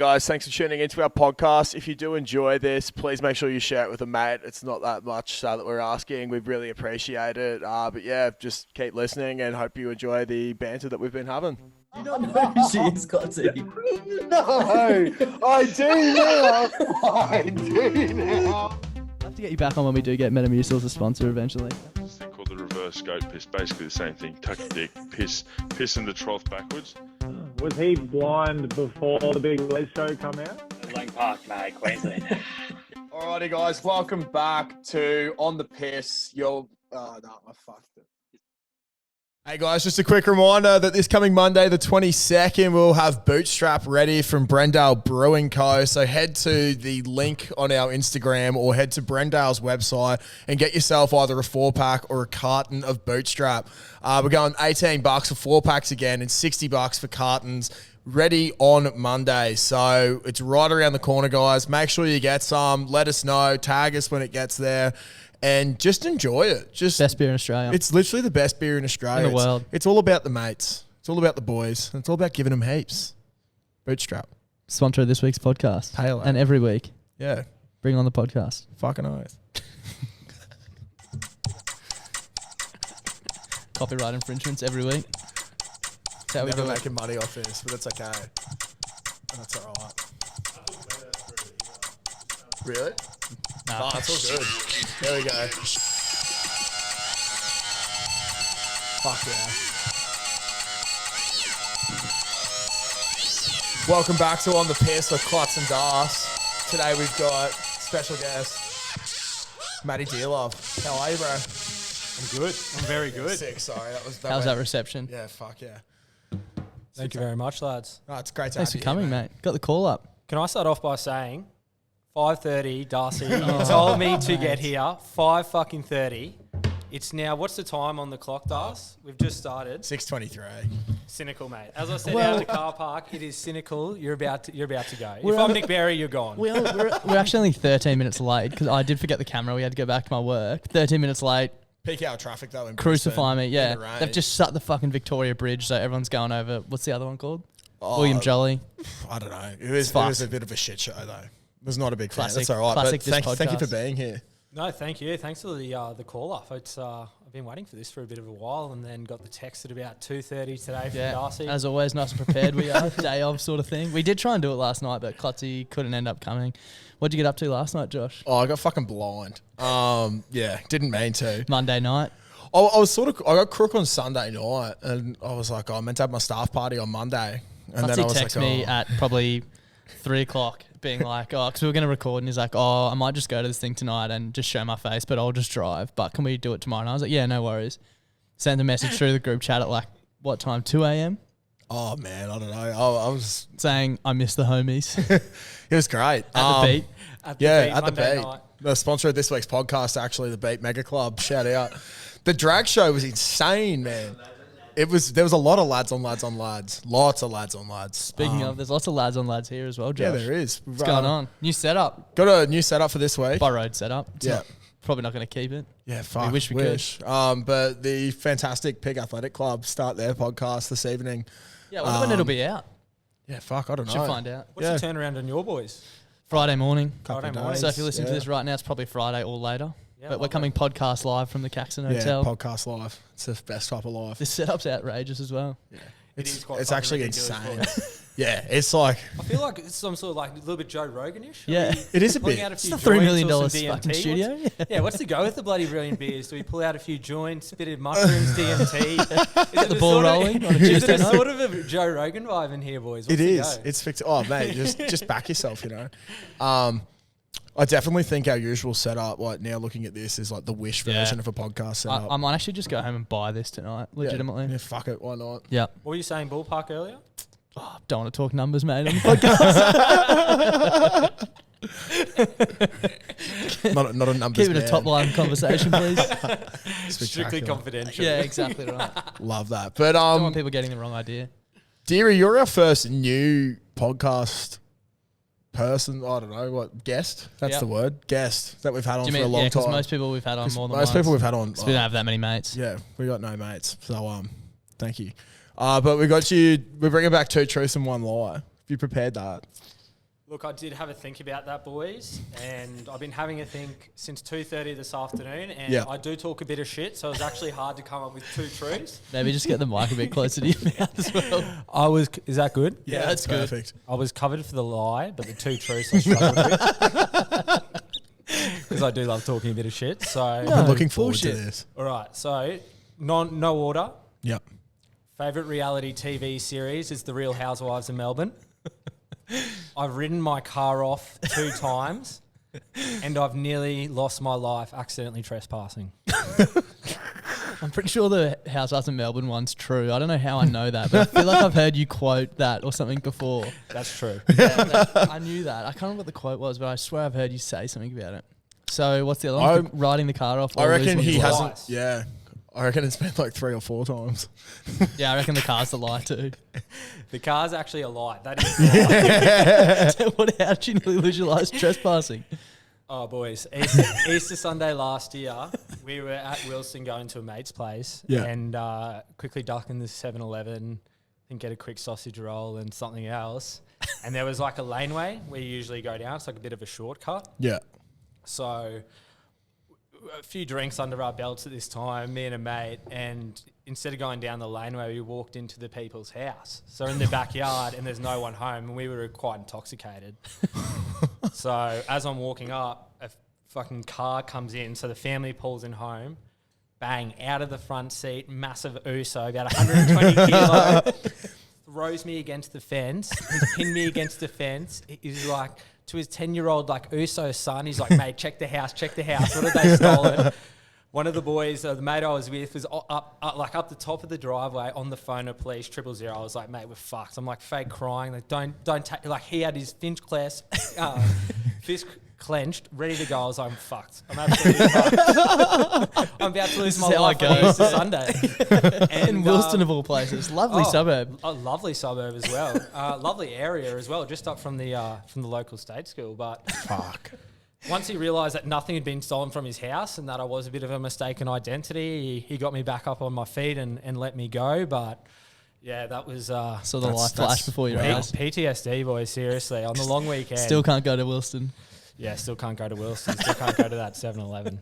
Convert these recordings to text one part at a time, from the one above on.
Guys, thanks for tuning into our podcast. If you do enjoy this, please make sure you share it with a mate. It's not that much that we're asking. We really appreciate it. But yeah, just keep listening and hope you enjoy the banter that we've been having. You don't know who she is, Cotty. No, I do now. I do now. I'll have to get you back on when we do get Metamucil as a sponsor eventually. This thing called the reverse goat piss, basically the same thing. Tuck your dick, piss in the trough backwards. Was he blind before the Big Les show come out? Lang Park, mate, Queensland. Alrighty, guys, welcome back to On the Piss. I fucked it. Hey guys, just a quick reminder that this coming Monday, the 22nd, we'll have Bootstrap ready from Brendale Brewing Co. So head to the link on our Instagram or head to Brendale's website and get yourself either a 4-pack or a carton of Bootstrap. We're going $18 for 4-packs again and $60 for cartons. Ready on Monday. So it's right around the corner, guys. Make sure you get some. Let us know. Tag us when it gets there. And just enjoy it. Best beer in Australia. It's literally the best beer in Australia. In the world. It's all about the mates. It's all about the boys. And it's all about giving them heaps. Bootstrap. Sponsor of this week's podcast. Halo. And every week. Yeah. Bring on the podcast. Fucking oath. Copyright infringements every week. That's how we Never do it. making money off this, but it's okay. That's all right. Really? Nah. Oh, it's all good. There we go. Fuck yeah. Welcome back to On the Piss with Klutz and Das. Today we've got special guest, Matty Dearlove. How are you, bro? I'm good. I'm very good. Sick, sorry. How's that reception? Yeah, fuck yeah. Thank you very much, lads. Oh, it's great to Thanks for have you coming, here, mate. Got the call up. Can I start off by saying 5:30, Darcy told me to get here. 5:30. It's now, what's the time on the clock, Darcy? We've just started. 6:23. Cynical, mate. As I said out of the car park, it is cynical. You're about to go. If I'm Nick Berry, you're gone. We're actually only 13 minutes late because I did forget the camera. We had to go back to my work. 13 minutes late. Peak hour traffic though. In Crucify me, yeah. in the rain. They've just shut the fucking Victoria Bridge, so everyone's going over. What's the other one called? Oh, William Jolly. I don't know. It was a bit of a shit show though. It was not a big fan. Classic- That's all right. classic But this thank you for podcast. being here. No, thank you. Thanks for the call off. It's I've been waiting for this for a bit of a while, and then got the text at about 2:30 today from Yeah, Darcy. as always, nice and prepared we are. Day of sort of thing. We did try and do it last night, but Klutzy couldn't end up coming. What'd you get up to last night, Josh? Oh, I got fucking blind. Yeah, didn't mean to. Monday night. I got crook on Sunday night, and I was like, I meant to have my staff party on Monday, and then I Klutzy was texted like, me at probably 3 o'clock, being like, because we were going to record, and he's like, I might just go to this thing tonight and just show my face, but I'll just drive. But can we do it tomorrow? And I was like, yeah, no worries. Sent a message through the group chat at like, what time, 2 a.m.? oh man, I don't know. I was. Saying, I miss the homies. It was great. At the beat. At the Yeah, beat, at the Monday beat. night. The sponsor of this week's podcast, actually, the Beat Mega Club. Shout out. The drag show was insane, man. There was a lot of lads on lads on lads. Lots of lads on lads. Speaking of, there's lots of lads on lads here as well, Josh. Yeah, there is. What's going on? New setup. Got a new setup for this week. By road setup. It's Yeah. not- probably not going to keep it. Yeah, fuck. wish we could. But the fantastic Pig Athletic Club start their podcast this evening. Yeah, well, when it'll be out. Yeah, fuck, I don't know. Should find out. What's Yeah. the turnaround on your boys? Friday morning. Couple Friday of morning. days, So if you're listening to yeah. this right now, it's probably Friday or later. Yeah, but we're lovely. coming podcast live from the Caxton Yeah, Hotel. podcast live. It's the best type of live. This setup's outrageous as well. It is quite It's fucking actually ridiculous, insane. Yeah, it's like, I feel like it's some sort of like a little bit Joe Rogan-ish. Are Yeah. we it is a pulling bit. out a It's few the $3 million joints or some fucking DMT? studio. Yeah, what's the go with the bloody brilliant beers? Do we pull out a few joints, bit of mushrooms, DMT? Is the ball rolling on a Is it Tuesday a night? sort of a Joe Rogan vibe in here, boys? What's It the is. go? It's fixed. Oh, mate, just back yourself, you know. I definitely think our usual setup, like now looking at this, is like the Wish Yeah. version of a podcast setup. I might actually just go home and buy this tonight, legitimately. Yeah, fuck it. Why not? Yeah. What were you saying, ballpark earlier? Oh, don't want to talk numbers, mate, on the podcast. Not a numbers Keep it a man. top line conversation, please. Strictly Spectacular. confidential. Yeah, exactly right. Love that. But Don't want people getting the wrong idea. Deary, you're our first new podcast person. I don't know what guest. That's Yep. the word. Guest that we've had on Do you for a mean, long yeah, because time. most people we've had on 'Cause more than most once. people we've had on. So we don't have that many mates. Yeah, we got no mates. So thank you. But we got you. We're bringing back 2 truths and 1 lie. Have you prepared that? Look, I did have a think about that, boys, and I've been having a think since 2:30 this afternoon, and Yeah. I do talk a bit of shit, so it was actually hard to come up with two truths. Maybe just get the mic a bit closer to your mouth as well. Is that good? Yeah, that's good. perfect. I was covered for the lie, but the two truths I struggled with. Because I do love talking a bit of shit, so... I'm looking forward to bullshit. this. All right, so no order. Yep. Favourite reality TV series is The Real Housewives of Melbourne. I've ridden my car off 2 times, and I've nearly lost my life accidentally trespassing. I'm pretty sure the Housewives in Melbourne one's true. I don't know how I know that, but I feel like I've heard you quote that or something before. That's true. Yeah, I knew that. I can't remember what the quote was, but I swear I've heard you say something about it. So what's the other one? Riding the car off? I or reckon losing he his life? hasn't. Yeah. I reckon it's been like 3 or 4 times. Yeah, I reckon the car's the lie too. The car's actually a lie. That is a lie. So what? How did you nearly lose your life trespassing? Oh, boys. Easter Sunday last year, we were at Wilson going to a mate's place and quickly ducking the 7-Eleven and get a quick sausage roll and something else. And there was like a laneway where you usually go down. It's like a bit of a shortcut. Yeah. So a few drinks under our belts at this time, me and a mate, and instead of going down the laneway, we walked into the people's house. So in the backyard, and there's no one home, and we were quite intoxicated. So as I'm walking up, a fucking car comes in, so the family pulls in home, bang, out of the front seat, massive Uso, about 120 kilo, throws me against the fence, he's pinned me against the fence, he's like, to his 10-year-old like Uso son, he's like, mate, check the house. What have they stolen? One of the boys, the mate I was with, was up the top of the driveway on the phone of police, 000. I was like, mate, we're fucked. I'm like fake crying. Like, don't take. Like he had his fist clenched, ready to go. I was like, I'm fucked. I'm absolutely fucked. I'm about to lose my life on Easter Sunday. In Wilston of all places, lovely suburb. A lovely suburb as well. Lovely area as well, just up from the local state school. But Fuck. once he realised that nothing had been stolen from his house and that I was a bit of a mistaken identity, he got me back up on my feet and let me go. But yeah, that was Saw the light flash before your eyes. PTSD, boys. Seriously, on the long weekend. Still can't go to Wilston. Yeah, still can't go to Wilson. Still can't go to that 7-Eleven.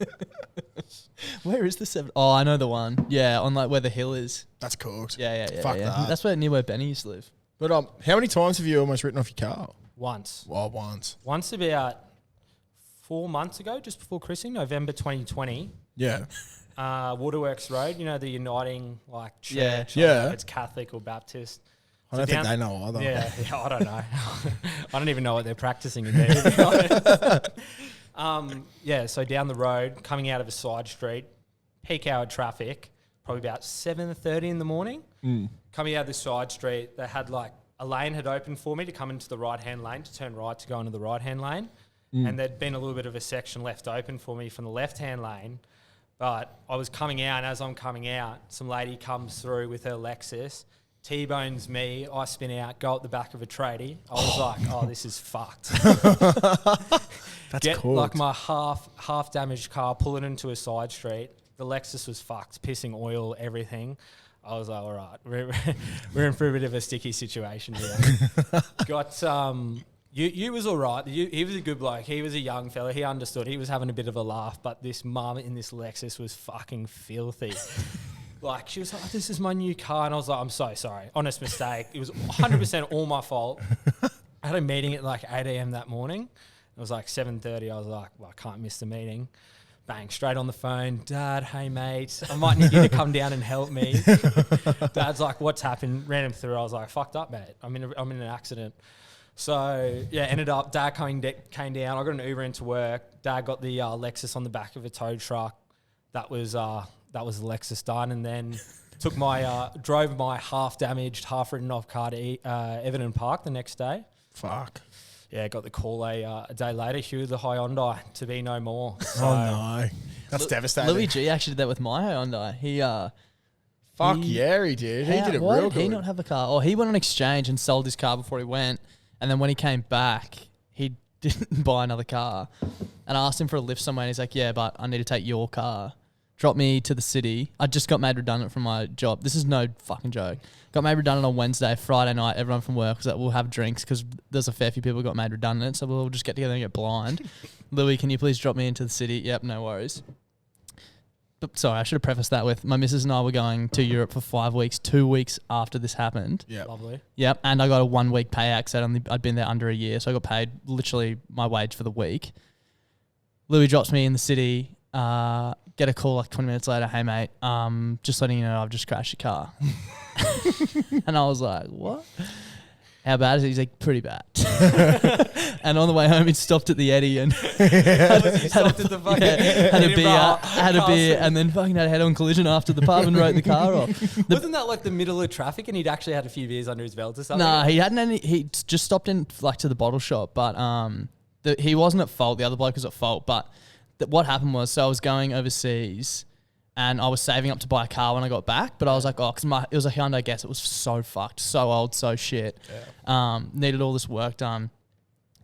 Where is the 7? Oh, I know the one. Yeah, on like where the hill is. That's cooked. Yeah. Fuck yeah. that. That's near where Benny used to live. But how many times have you almost written off your car? Once. Well, once. Once about 4 months ago, just before Christmas, November 2020. Yeah. Waterworks Road, you know, the Uniting like church. Yeah. I don't know Yeah. if it's Catholic or Baptist. I don't think they know either. Yeah, I don't know. I don't even know what they're practicing in there, to be honest. So down the road, coming out of a side street, peak hour traffic, probably about 7:30 in the morning. Coming out of the side street, they had like a lane had opened for me to come into the right-hand lane, to turn right to go into the right-hand lane. And there'd been a little bit of a section left open for me from the left-hand lane. But I was coming out, and as I'm coming out, some lady comes through with her Lexus, T-bones me, I spin out, go up the back of a tradie. I was like, oh, this is fucked. That's Get cool. like my half damaged car, pull it into a side street. The Lexus was fucked, pissing oil, everything. I was like, all right, we're in for a bit of a sticky situation here. Got you was all right. He was a good bloke. He was a young fella. He understood. He was having a bit of a laugh. But this mum in this Lexus was fucking filthy. Like, she was like, oh, this is my new car. And I was like, I'm so sorry. Honest mistake. It was 100% all my fault. I had a meeting at like 8 a.m. that morning. It was like 7:30. I was like, well, I can't miss the meeting. Bang, straight on the phone. Dad, hey, mate, I might need you to come down and help me. Dad's like, what's happened? Ran him through. I was like, fucked up, mate. I'm in an accident. So, yeah, ended up, Dad came down. I got an Uber into work. Dad got the Lexus on the back of a tow truck. That was the Lexus done. And then drove my half-damaged, half-written off car to Everton Park the next day. Fuck. Yeah, got the call a day later. Hugh the Hyundai to be no more. So, Oh, no. That's devastating. Louis G actually did that with my Hyundai. He Fuck he- yeah, he did. He did it why real did he good. not have a car? Oh, he went on exchange and sold his car before he went. And then when he came back, he didn't buy another car. And I asked him for a lift somewhere, and he's like, yeah, but I need to take your car. dropped me to the city. I just got made redundant from my job. This is no fucking joke. Got made redundant on Wednesday. Friday night, everyone from work was like, we'll have drinks because there's a fair few people who got made redundant. So we'll just get together and get blind. Louis, can you please drop me into the city? Yep, no worries. But sorry, I should have prefaced that with my missus and I were going to Europe for 5 weeks, 2 weeks after this happened. Yeah. Lovely. Yep, and I got a 1 week payout because I'd been there under a year. So I got paid literally my wage for the week. Louis drops me in the city. Get a call like 20 minutes later. Hey mate, just letting you know I've just crashed your car. And I was like, what? How bad is it? He's like, pretty bad. And on the way home, he stopped at the Eddie and had a beer, and then fucking had a head-on collision after the pub and wrote the car off. Wasn't that like the middle of traffic and he'd actually had a few beers under his belt or something? Nah, he hadn't any. He just stopped in like to the bottle shop, but he wasn't at fault. The other bloke was at fault. But what happened was, so I was going overseas. And I was saving up to buy a car when I got back, but I was like, oh, because it was a Hyundai Guess. It was so fucked, so old, so shit. Yeah. Needed all this work done.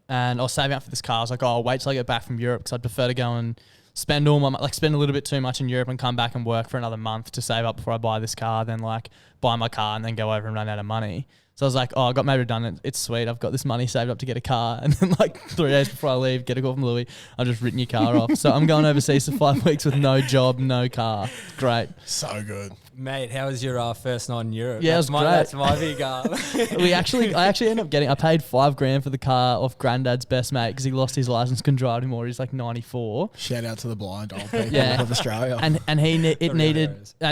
And I was saving up for this car. I was like, oh, I'll wait till I get back from Europe because I'd prefer to go and spend spend a little bit too much in Europe and come back and work for another month to save up before I buy this car, then like buy my car and then go over and run out of money. So I was like, oh, I got made redundant. It's sweet. I've got this money saved up to get a car. And then like 3 days before I leave, get a call from Louis. I've just written your car off. So I'm going overseas for 5 weeks with no job, no car. Great. So good. Mate, how was your first night in Europe? Yeah, it was great. That's my big I actually ended up I paid $5,000 for the car off Granddad's best mate because he lost his license, couldn't drive anymore. He's like 94. Shout out to the blind old people Yeah. of Australia. And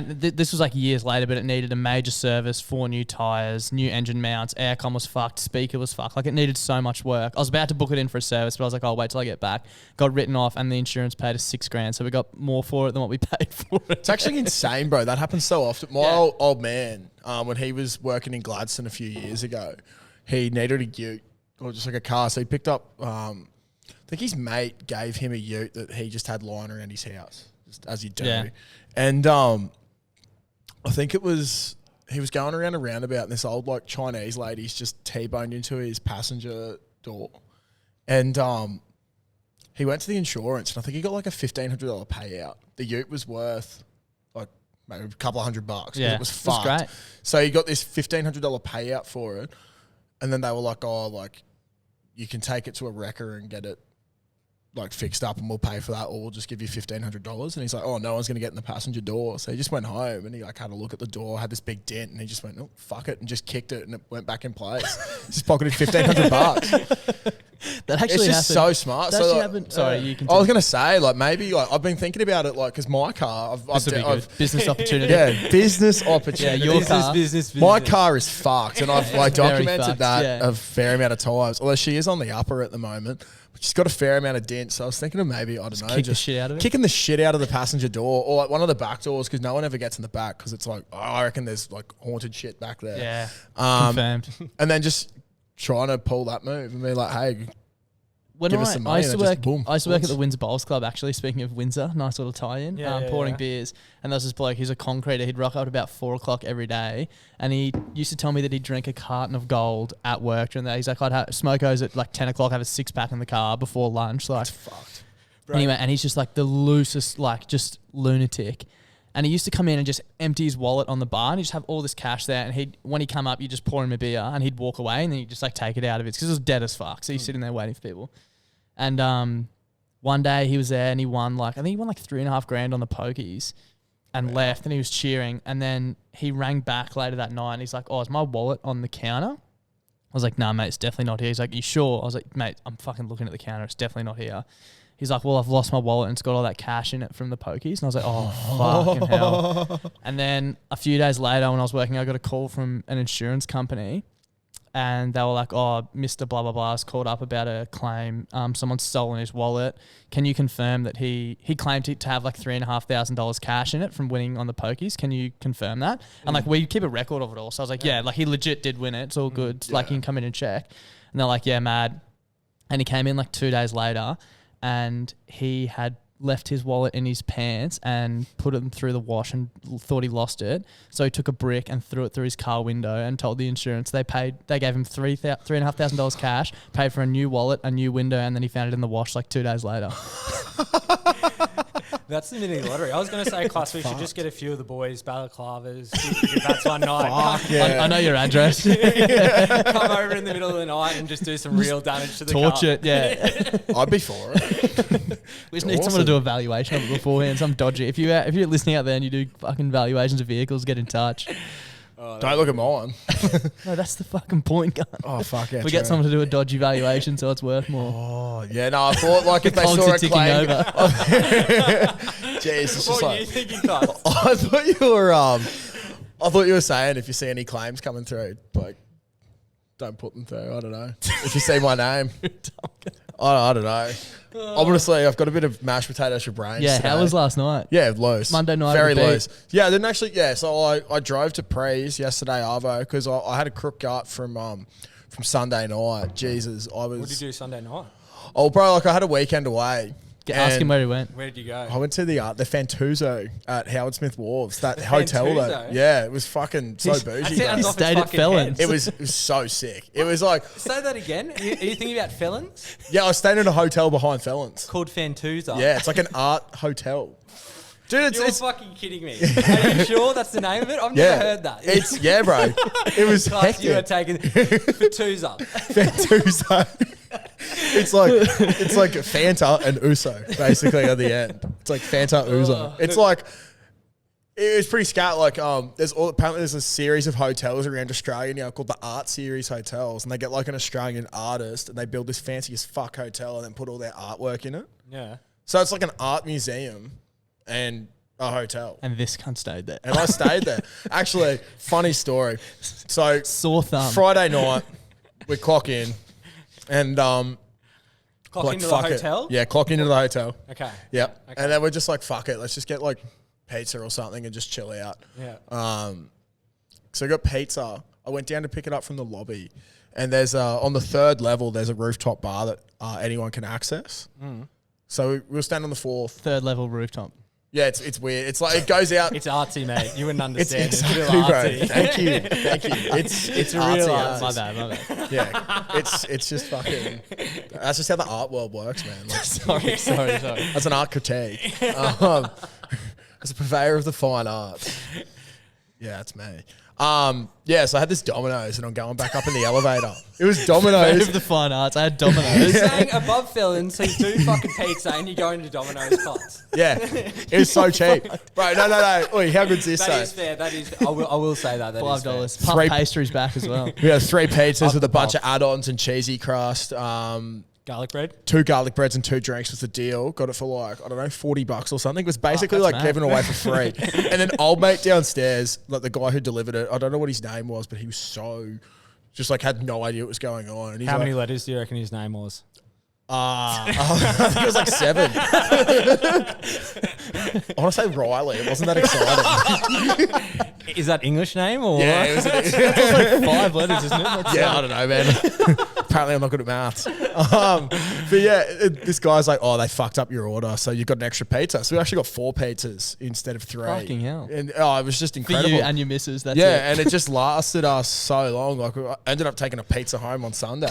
this was like years later, but it needed a major service, 4 new tyres, new engine mounts, aircon was fucked, speaker was fucked. Like it needed so much work. I was about to book it in for a service, but I was like, I'll wait till I get back. Got written off and the insurance paid us $6,000. So we got more for it than what we paid for it. It's actually insane, bro. That happens so often. My old man, when he was working in Gladstone a few years ago, he needed a ute or just like a car. So he picked up, I think his mate gave him a ute that he just had lying around his house, just as you do. Yeah. And I think he was going around a roundabout and this old like Chinese lady's just T-boned into his passenger door. And he went to the insurance and I think he got like a $1,500 payout. The ute was worth like maybe a couple of $100. Yeah, it was fucked. great. So he got this $1,500 payout for it. And then they were like, oh, like you can take it to a wrecker and get it like fixed up and we'll pay for that, or we'll just give you $1,500. And he's like, oh, no one's going to get in the passenger door. So he just went home and he like had a look at the door, had this big dent, and he just went, oh, fuck it, and just kicked it and it went back in place. Just pocketed $1,500. That actually it's just happened. so smart. That So actually like, happened. Sorry, you can. I was going to say, like, maybe like I've been thinking about it, like, because my car, Business opportunity. yeah, business opportunity. Yeah, your car. My car is fucked, and I've like Very documented fucked, that yeah. a fair amount of times. Although she is on the upper at the moment, but she's got a fair amount of dents. So I was thinking of maybe, I don't know, kick the shit out of it? kicking the shit out of the passenger door or like one of the back doors, because no one ever gets in the back because it's like, oh, I reckon there's like haunted shit back there. Yeah. Um, Confirmed. and then just trying to pull that move and be like, hey, When give us some money I used to and it work, just boom, I used to work at once. the Windsor Bowls Club. Actually, speaking of Windsor, nice little tie-in. Pouring beers, and there was this bloke. He's a concreter. He'd rock up at about 4 o'clock every day, and he used to tell me that he'd drink a carton of gold at work during that. He's like, I'd have smokos at like 10 o'clock, have a 6-pack in the car before lunch. Like, fucked. anyway, and he's just like the loosest, like just lunatic. And he used to come in and just empty his wallet on the bar, and he'd just have all this cash there. And when he come up, you just pour him a beer, and he'd walk away, and then he'd just like take it out of it because it was dead as fuck. So he's sitting there waiting for people. And one day he was there and he won like, I think he won like $3,500 on the pokies and left, and he was cheering. And then he rang back later that night and he's like, oh, is my wallet on the counter? I was like, nah, mate, it's definitely not here. He's like, you sure? I was like, mate, I'm fucking looking at the counter. It's definitely not here. He's like, well, I've lost my wallet and it's got all that cash in it from the pokies. And I was like, oh, fucking hell. And then a few days later when I was working, I got a call from an insurance company. And they were like, oh, Mr. Blah, blah, blah has called up about a claim. Someone's stolen his wallet. Can you confirm that he claimed to have like $3,500 cash in it from winning on the pokies? Can you confirm that? And like, we keep a record of it all. So I was like, yeah, like he legit did win it. It's all good. Like you can come in and check. And they're like, yeah, mad. And he came in like 2 days later and he had left his wallet in his pants and put it through the wash and thought he lost it. So he took a brick and threw it through his car window and told the insurance. They gave him $3,500 cash, paid for a new wallet, a new window, and then he found it in the wash like 2 days later. That's the mini lottery. I was going to say, class, we should just get a few of the boys, balaclavas, that's one night. Fuck yeah. I know your address. Come over in the middle of the night and just do some real damage to the car. Torch it, yeah. I'd be for it. We just need someone to do a valuation of it beforehand. Some dodgy. If you're listening out there and you do fucking valuations of vehicles, get in touch. Don't look at mine. No, that's the fucking point, gun. Oh, fuck yeah. We get someone to do a dodgy valuation so it's worth more. Oh, yeah, no, I thought like if they Cogs saw are a ticking claim. over. Jeez, it's just What were like. you thinking, class? I thought you were saying if you see any claims coming through, like, don't put them through. I don't know. If you see my name, I don't know. Honestly, I've got a bit of mashed potatoes for brains. Yeah, today. how was last night? Yeah, loose. Monday night Very at the beat. loose. Yeah, then actually, yeah. So I drove to Prees yesterday, Arvo, because I had a crook gut from Sunday night. Jesus, I was. What did you do Sunday night? Oh, bro, like I had a weekend away. Ask him where he went. Where did you go? I went to the Fantuzzo at Howard Smith Wharves. That hotel though. Fantuzzo? Yeah, it was fucking so bougie. That bro. sounds off stayed his at fucking Felons. head. It was so sick. It was like, Say that again. Are you thinking about felons? yeah, I was staying in a hotel behind Felons. Called Fantuzzo. Yeah, it's like an art hotel. Dude, You're it's fucking kidding me. Are you sure that's the name of it? I've never heard that. It's yeah, bro. It was Class, you are hectic. taking Fantuzzo. Fantuzzo. It's like Fanta and Uso basically at the end. It's like Fanta Uso. It's like it was pretty scat. Like apparently there's a series of hotels around Australia now called the Art Series hotels, and they get like an Australian artist and they build this fancy as fuck hotel and then put all their artwork in it. Yeah. So it's like an art museum and a hotel. And this cunt stayed there. And I stayed there. Actually, funny story. So Sore thumb. Friday night, we clock in and Clock like into the fuck it. hotel? Yeah, clock into the hotel. Okay. Yep. Okay. And then we're just like, fuck it, let's just get like pizza or something and just chill out. Yeah. So I got pizza. I went down to pick it up from the lobby, and there's on the third level there's a rooftop bar that anyone can access. So we were standing on the fourth. Third level rooftop. Yeah, it's weird. It's like it goes out. It's artsy, mate. You wouldn't It's understand. It's exactly, real bro. artsy. Thank you. It's a real artsy, art. My artsy. bad. Yeah, it's just fucking. That's just how the art world works, man. Like, Sorry. as an art critique, as a purveyor of the fine arts. Yeah, that's me. Yeah, so I had this Domino's and I'm going back up in the elevator. It was Domino's. Of the fine arts. I had You're Domino's. saying above felons, so you do fucking pizza and you're going to Domino's pots. Yeah, it was so cheap, bro. No. Oi, how good's this? That is fair. That is. I will say that. That is fair. $5. Puff Three- pastries back as well. We had 3 pizzas Up with a the bunch puff. of add-ons and cheesy crust. Garlic bread. 2 garlic breads and 2 drinks was the deal. Got it for like, I don't know, $40 or something. It was basically that's like mad. given away for free. And then old mate downstairs, like the guy who delivered it, I don't know what his name was, but he was so, just like had no idea what was going on. And he's How like, many letters do you reckon his name was? I think it was like 7. I want to say Riley. It wasn't that exciting. Is that English name or? Yeah, it was. It's like 5 letters, isn't it? That's Yeah, I don't know, man. Apparently, I'm not good at maths. But yeah, this guy's like, "Oh, they fucked up your order, so you've got an extra pizza." So we actually got 4 pizzas instead of 3. Fucking hell. And it was just For incredible. you and your missus, that's Yeah, it. and it just lasted us so long. Like, I ended up taking a pizza home on Sunday.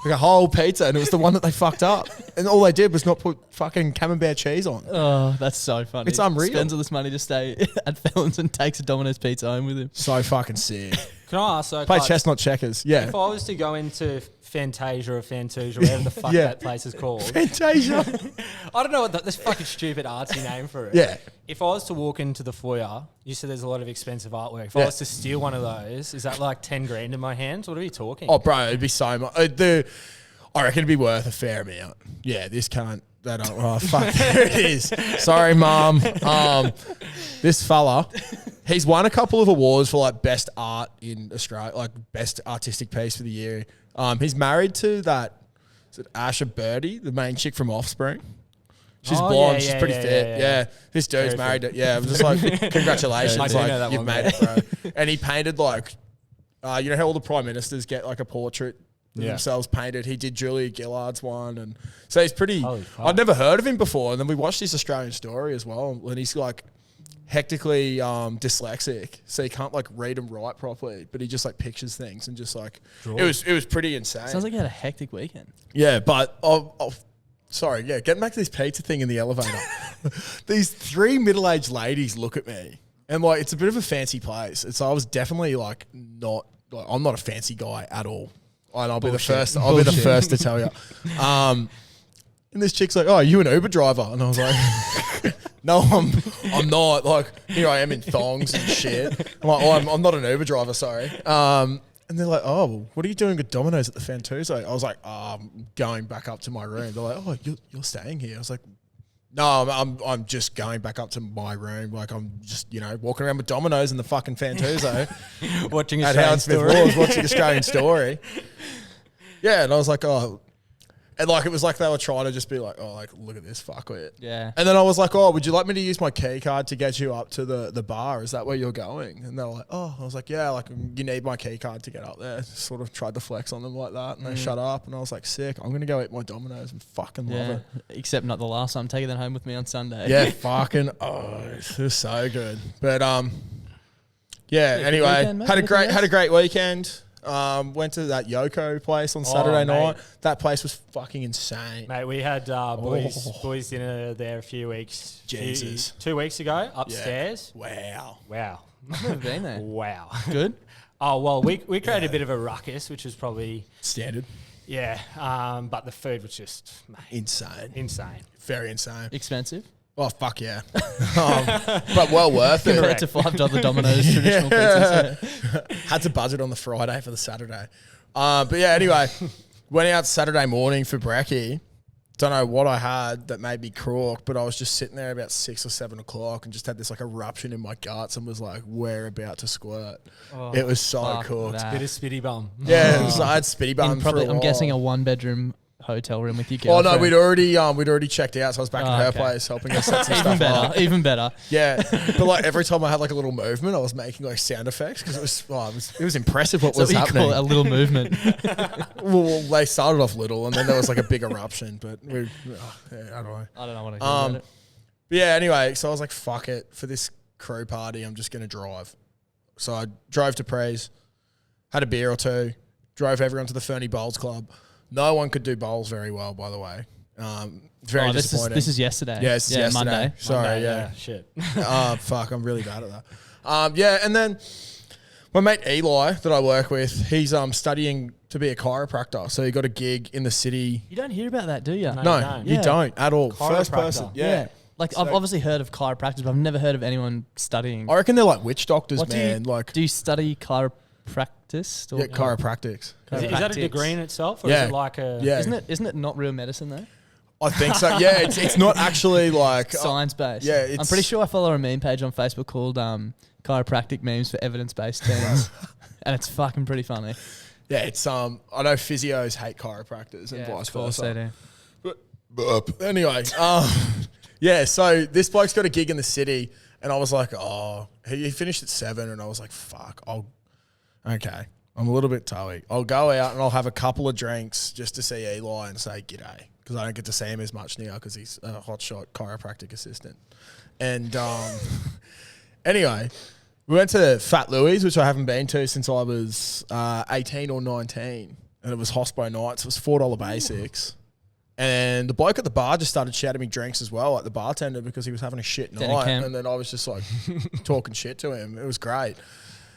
Like a whole pizza, and it was the one that they fucked up. And all they did was not put fucking camembert cheese on. Oh, that's so funny. It's unreal. Spends all this money to stay at Felons and takes a Domino's pizza home with him. So fucking sick. Can I ask? So, Play Clark, chestnut checkers. Yeah. if I was to go into Fantasia or Fantuzia, whatever the fuck Yeah. that place is called, Fantasia. I don't know what this fucking stupid artsy name for it. Yeah. If I was to walk into the foyer, you said there's a lot of expensive artwork. If Yeah. I was to steal one of those, is that like 10 grand in my hands? What are we talking? Oh, bro, it'd be so much. I reckon it'd be worth a fair amount. Yeah, this can't. Oh, fuck. There it is. Sorry, Mum. This fella, he's won a couple of awards for like best art in Australia, like best artistic piece for the year. He's married to that, is it Asha Birdie, the main chick from Offspring? She's Oh, blonde. yeah, She's yeah, pretty yeah, fit. yeah, Yeah, yeah. this dude's Very married. fit. Yeah, I'm just like, congratulations. I do like, know that you've one, made mate. it, bro. And he painted like, you know how all the prime ministers get like a portrait of Yeah. themselves painted. He did Julia Gillard's one, and so he's pretty. Holy fuck. I'd never heard of him before, and then we watched this Australian Story as well, and he's like hectically dyslexic, so he can't like read and write properly, but he just like pictures things and just like it was pretty insane. Sounds like you had a hectic weekend. Yeah, but sorry, yeah, getting back to this pizza thing in the elevator. these three middle-aged ladies look at me, and like it's a bit of a fancy place. I was definitely like not. Like, I'm not a fancy guy at all, and I'll be the first. I'll be the first to tell you. And this chick's like, "Oh, are you an Uber driver?" And I was like, "No, I'm not. Like, here I am in thongs and shit." I'm like, "Oh, I'm not an Uber driver, sorry." And they're like, "Oh, what are you doing at Domino's at the Fantuzzo?" I was like, "I'm going back up to my room." They're like, "Oh, you're staying here?" I was like, "No, I'm just going back up to my room. Like, I'm just, walking around with Domino's in the fucking Fantuzzo." Watching At Australian Howard Smith Story. Wars, watching Australian Story. Yeah, and I was like, "Oh," and like it was like they were trying to just be like, "Oh, like look at this fuckwit." Yeah. And then I was like, "Oh, would you like me to use my key card to get you up to the bar? Is that where you're going?" And they were like, "Oh," I was like, "Yeah, like you need my key card to get up there." Sort of tried to flex on them like that, and they shut up. And I was like, "Sick! I'm gonna go eat my Domino's and fucking love Yeah. it." Except not the last time. Taking that home with me on Sunday. Yeah, fucking. Oh, it was so good. But yeah. good Anyway, weekend, mate. had Anything a great weekend. Went to that Yoko place on Saturday night. mate. That place was fucking insane. Mate, we had boys dinner there a few weeks. Jesus. 2 weeks ago upstairs. Wow. Wow. I've never been there. Wow. Good. Oh, well, we created a bit of a ruckus, which was probably, Standard. yeah. But the food was just, mate, Insane. insane. Very insane. Expensive. Oh, fuck yeah. But well worth it. Compared to $5 Domino's traditional pizzas. Yeah. Had to budget on the Friday for the Saturday. But yeah, anyway, went out Saturday morning for brekkie. Don't know what I had that made me crook, but I was just sitting there about 6 or 7 o'clock and just had this like eruption in my guts and was like, we're about to squirt. It was so fuck cooked. that. Bit of spitty bum. Yeah, so I had spitty bum for a I'm while. guessing a 1-bedroom hotel room with your Oh girlfriend. no, we'd already checked out, so I was back at her okay. place helping her set some Even stuff up. better. Even better. Yeah, but like every time I had like a little movement, I was making like sound effects because it was impressive what So was what you happening. call it a little movement. Well, they started off little, and then there was like a big eruption. But I don't know. I don't know what I call it. But yeah, anyway, so I was like, fuck it. For this crew party, I'm just going to drive. So I drove to Prees, had a beer or two, drove everyone to the Fernie Bowls Club. No one could do bowls very well, by the way. Very disappointing. This is yesterday. Yeah, it's yesterday. Monday. Sorry, Monday, yeah. Shit. Fuck, I'm really bad at that. Yeah, and then my mate Eli that I work with, he's studying to be a chiropractor. So he got a gig in the city. You don't hear about that, do you? No, you don't. you Yeah. don't at all. First Chiropractor. person. Yeah. Like I've obviously heard of chiropractors, but I've never heard of anyone studying. I reckon they're like witch doctors, What man. do you study chiropractic? Or Yeah, chiropractics. Is that a degree in itself, or Yeah. is it like a? Yeah. Isn't it not real medicine though? I think so. Yeah, it's not actually like Science based. yeah, I'm it's- pretty sure I follow a meme page on Facebook called chiropractic memes for evidence based teens, and it's fucking pretty funny. yeah, it's I know physios hate chiropractors and vice of course they versa. do. But anyway, yeah. So this bloke's got a gig in the city, and I was like, oh, he finished at 7, and I was like, fuck, okay. I'm a little bit toey. I'll go out and I'll have a couple of drinks just to see Eli and say g'day, because I don't get to see him as much now because he's a hotshot chiropractic assistant. And anyway, we went to Fat Louie's, which I haven't been to since I was 18 or 19, and it was hospo nights. It was $4 basics. And the bloke at the bar just started shouting me drinks as well, like the bartender, because he was having a shit Denny night. Kemp. And then I was just like talking shit to him. It was great.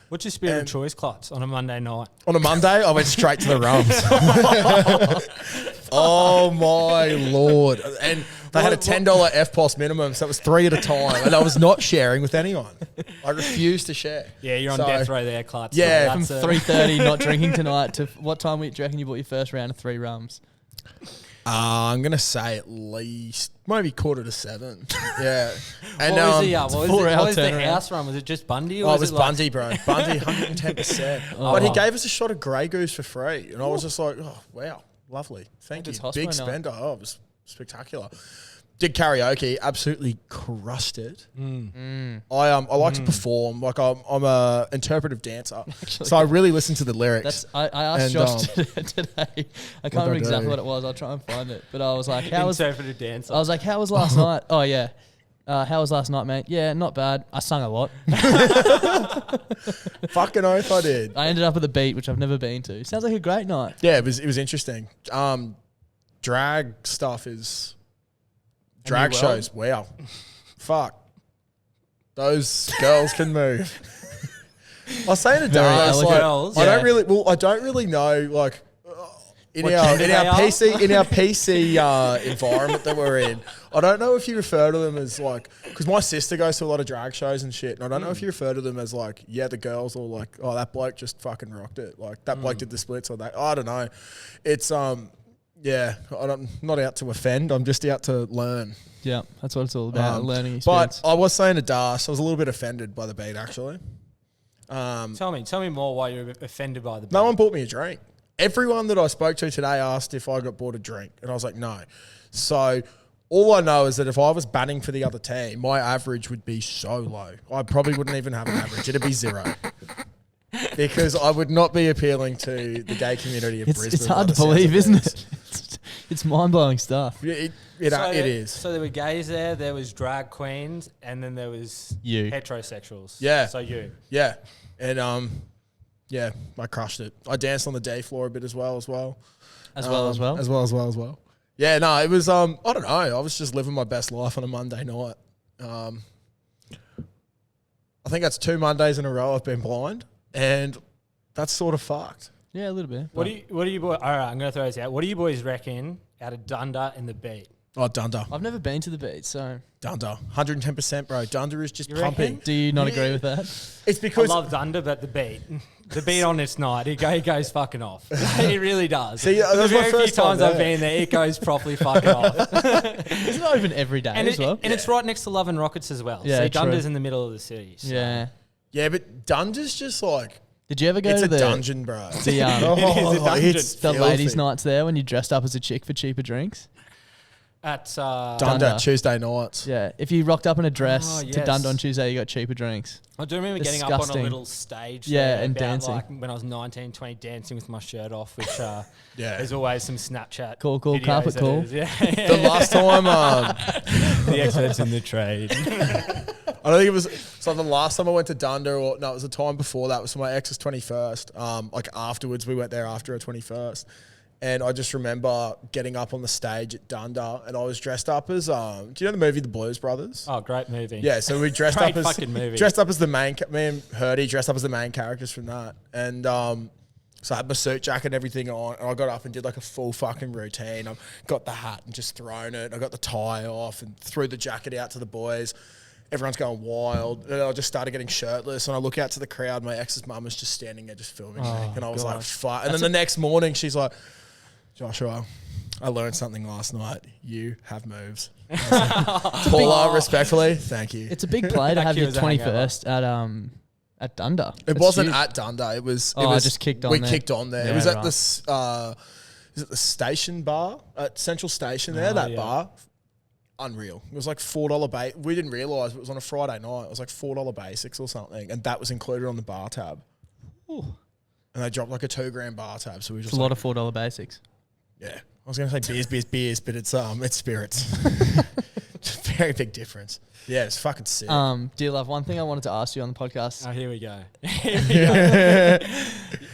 What's your spirit of And- choice, Klutz, on a Monday night? On a Monday, I went straight to the rums. Oh my Lord. And they had a $10 FPOS minimum, so it was 3 at a time. And I was not sharing with anyone. I refused to share. Yeah, you're on So- death row there, Klutz. Yeah, From That's a- 3:30 not drinking tonight to what time do you reckon you bought your first round of 3 rums? I'm going to say at least maybe 6:45. Yeah. And What was the, what was 4-hour what was the turnaround. house run? Was it just Bundy? Or Oh, it was like- Bundy, bro. Bundy, 110%. But he gave us a shot of Grey Goose for free. And I was just like, oh, wow, lovely. Thank you. It's hospo Big night. spender. Oh, it was spectacular. Did karaoke, absolutely crushed it. I like to perform. Like I'm a interpretive dancer. So I really listen to the lyrics. I asked And, Josh today. I can't remember I exactly do? what it was. I'll try and find it. But I was like, how was interpretive dancer? I was like, how was last night? Oh yeah. How was last night, mate? Yeah, not bad. I sung a lot. Fucking oath I did. I ended up at the beat, which I've never been to. Sounds like a great night. Yeah, it was interesting. Drag stuff is Drag world? shows. Wow. Fuck. Those girls can move. I was saying to Very Dara, it's like, elegant. I Yeah. don't really know, like, in What our gender they are? PC environment that we're in. I don't know if you refer to them as like, because my sister goes to a lot of drag shows and shit, and I don't know if you refer to them as like, yeah, the girls, or like, oh, that bloke just fucking rocked it, like that bloke did the splits, or that. I don't know. It's yeah, I'm not out to offend. I'm just out to learn. Yeah, that's what it's all about, a learning experience. But I was saying to Das, I was a little bit offended by the beat actually. Tell me more why you're offended by the. No one bought me a drink. Everyone that I spoke to today asked if I got bought a drink, and I was like, no. So all I know is that if I was batting for the other team, my average would be so low. I probably wouldn't even have an average. It'd be 0. Because I would not be appealing to the gay community of Brisbane. It's hard by to the sounds believe, of isn't things. it? It's mind-blowing stuff. It So is. So there were gays there was drag queens, and then there was You. heterosexuals. Yeah. So you. Yeah. And yeah, I crushed it. I danced on the day floor a bit as well. As well. As well. Yeah, no, it was, I don't know. I was just living my best life on a Monday night. I think that's 2 Mondays in a row I've been blind, and that's sort of fucked. Yeah, a little bit. What do you boys? All right, I'm gonna throw this out. What do you boys reckon out of Dunda and the beat? Oh, Dunder. I've never been to the beat, so Dunder. 110%, bro. Dunder is just You pumping. reckon? do you not agree with that? It's I because... love Dunda, but the beat on its night, it goes fucking off. It really does. See, that the was my very few first time times I've there. been there, it goes properly fucking off. Isn't it open every day And, as well? it's right next to Love and Rockets as well. Yeah, See, true. Dunda's in the middle of the city. So. Yeah. Yeah, but Dunder's just like... Did you ever go It's to a the dungeon, bro. the, Oh, It is a dungeon. it's the ladies' filthy. nights there when you dressed up as a chick for cheaper drinks? At Dunder Dunder. Tuesday nights. Yeah. If you rocked up in a dress Oh, to yes. Dund on Tuesday, you got cheaper drinks. I do remember getting up on a Disgusting. little stage. Yeah, there and about, dancing. Like when I was 19, 20, dancing with my shirt off, which Yeah. there's always some Snapchat. Cool, videos carpet that cool. is, Yeah. The last time... the experts in the trade. I don't think it was... So the last time I went to Dunder, or no, it was the time before that. It was for my ex's 21st. Like afterwards, we went there after her 21st. And I just remember getting up on the stage at Dunder, and I was dressed up as... do you know the movie The Blues Brothers? Oh, great movie. Yeah, so we dressed Great up as... fucking movie. Dressed up as the main... Me and Hurdy dressed up as the main characters from that. And... So I had my suit jacket and everything on, and I got up and did like a full fucking routine. I got the hat and just thrown it. I got the tie off and threw the jacket out to the boys. Everyone's going wild. And I just started getting shirtless, and I look out to the crowd. My ex's mum was just standing there just filming me. And I was like, fuck. And then the next morning, she's like, Joshua, I learned something last night. You have moves. I was like, Paula, respectfully, thank you. It's a big play to That have kid your was a hangover. 21st at Dunder. It That's wasn't huge. at Dunder. It was. Oh, it I was just kicked on We there. kicked on there. Yeah, it was at right. this. Is it the station bar at Central Station? There, Oh, that yeah. bar. Unreal. It was like $4 base. We didn't realise it was on a Friday night. It was like $4 basics or something, and that was included on the bar tab. Ooh. And they dropped like a $2,000 bar tab. So we It's just a like, lot of $4 basics. yeah. I was gonna say beers, but it's spirits. It's a very big difference. Yeah, it's fucking sick. Dearlove, one thing I wanted to ask you on the podcast. Oh, here we go.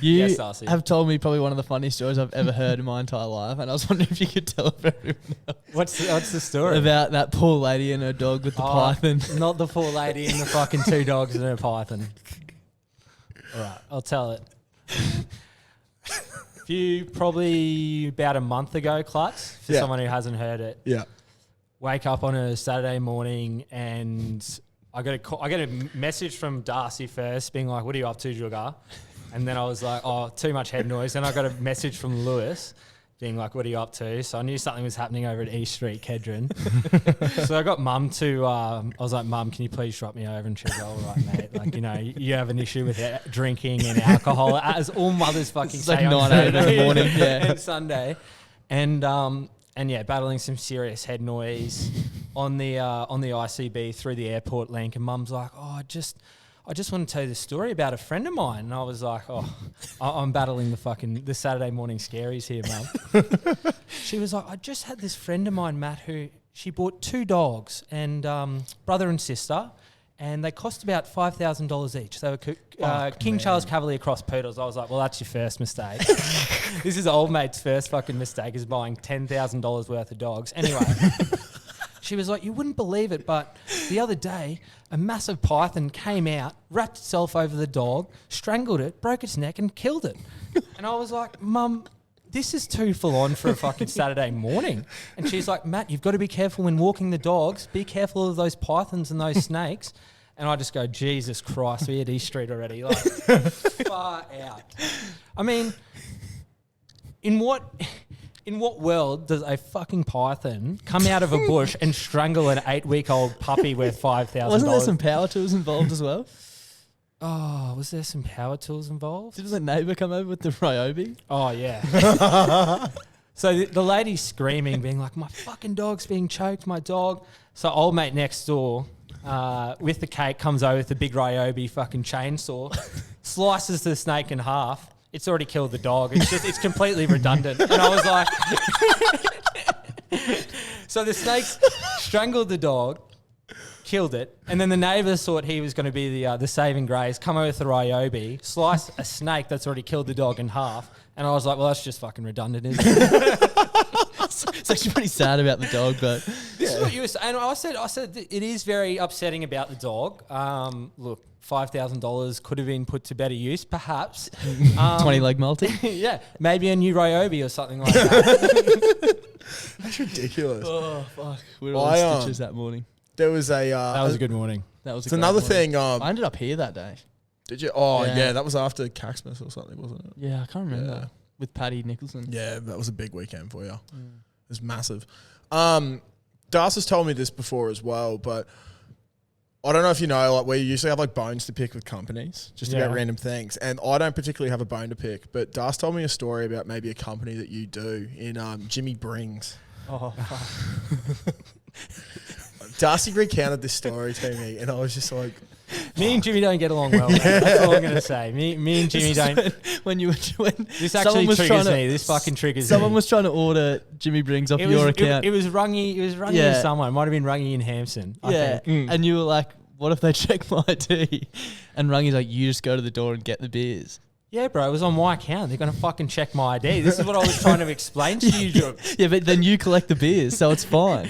You Yes, Darcy. have told me probably one of the funniest stories I've ever heard in my entire life, and I was wondering if you could tell everyone else What's the story? about that poor lady and her dog with the python. Not the poor lady and the fucking 2 dogs and a python. All right, I'll tell it. Probably about a month ago, Klutz, for Yeah. someone who hasn't heard it. yeah. Wake up on a Saturday morning and I get a message from Darcy first being like, what are you up to, Jugger? And then I was like, oh, too much head noise. Then I got a message from Lewis being like, what are you up to? So I knew something was happening over at East Street, Kedron. So I got Mum to, I was like, Mum, can you please drop me over? And she was like, all right, mate. Like, you know, you have an issue with drinking and alcohol, as all mothers fucking It's say like on 9 a.m. in the Saturday morning, yeah. and Sunday. And yeah, battling some serious head noise on the ICB through the airport link. And Mum's like, oh, I just want to tell you the story about a friend of mine. And I was like, oh, I'm battling the Saturday morning scaries here, Mum. She was like, I just had this friend of mine, Matt, who she bought 2 dogs and brother and sister. And they cost about $5,000 each. They were King Charles Cavalier Cross Poodles. I was like, well, that's your first mistake. This is old mate's first fucking mistake, is buying $10,000 worth of dogs. Anyway, she was like, you wouldn't believe it, but the other day, a massive python came out, wrapped itself over the dog, strangled it, broke its neck and killed it. And I was like, Mum, this is too full on for a fucking Saturday morning. And she's like, Matt, you've got to be careful when walking the dogs. Be careful of those pythons and those snakes. And I just go, Jesus Christ, we're at East Street already. Like, far out. I mean, in what world does a fucking python come out of a bush and strangle an 8-week-old puppy worth $5,000? Wasn't there some power tools involved as well? Oh, was there some power tools involved? Did the neighbour come over with the Ryobi? Oh, yeah. So the lady's screaming, being like, my fucking dog's being choked, my dog. So old mate next door, with the cake, comes over with the big Ryobi fucking chainsaw, slices the snake in half. It's already killed the dog. It's completely redundant. And I was like... So the snakes strangled the dog, killed it, and then the neighbours thought he was going to be the saving grace, come over with the Ryobi, slice a snake that's already killed the dog in half, and I was like, well, that's just fucking redundant, isn't it? It's actually pretty sad about the dog, but This is what you were saying. I said it is very upsetting about the dog. Look, $5,000 could have been put to better use, perhaps. 20-leg multi. Yeah, maybe a new Ryobi or something like that. That's ridiculous. Oh, fuck. We were all in stitches that morning. There was a... That was a good morning. That was it's another morning. thing... I ended up here that day. did you? Oh, Yeah. yeah. That was after Caxmas or something, wasn't it? Yeah, I can't remember. Yeah. With Paddy Nicholson. Yeah, that was a big weekend for you. It was massive. Das has told me this before as well, but I don't know if you know, like we usually have like bones to pick with companies, just about random things. And I don't particularly have a bone to pick, but Das told me a story about maybe a company that you do in Jimmy Brings. Oh, fuck. Darcy recounted this story to me, and I was just like, Me and Jimmy don't get along well, mate. That's all I'm going to say. Me and Jimmy don't... When This actually triggers me. This fucking triggers someone me. was trying to order Jimmy Brings off your account. It was Rungy. It was Rungy Yeah. with someone. It might have been Rungy in Hampson. I think. And you were like, what if they check my ID? And Rungy's like, you just go to the door and get the beers. Yeah, bro. It was on my account. They're going to fucking check my ID. This is what I was trying to explain to you. Yeah, but then you collect the beers, so it's fine.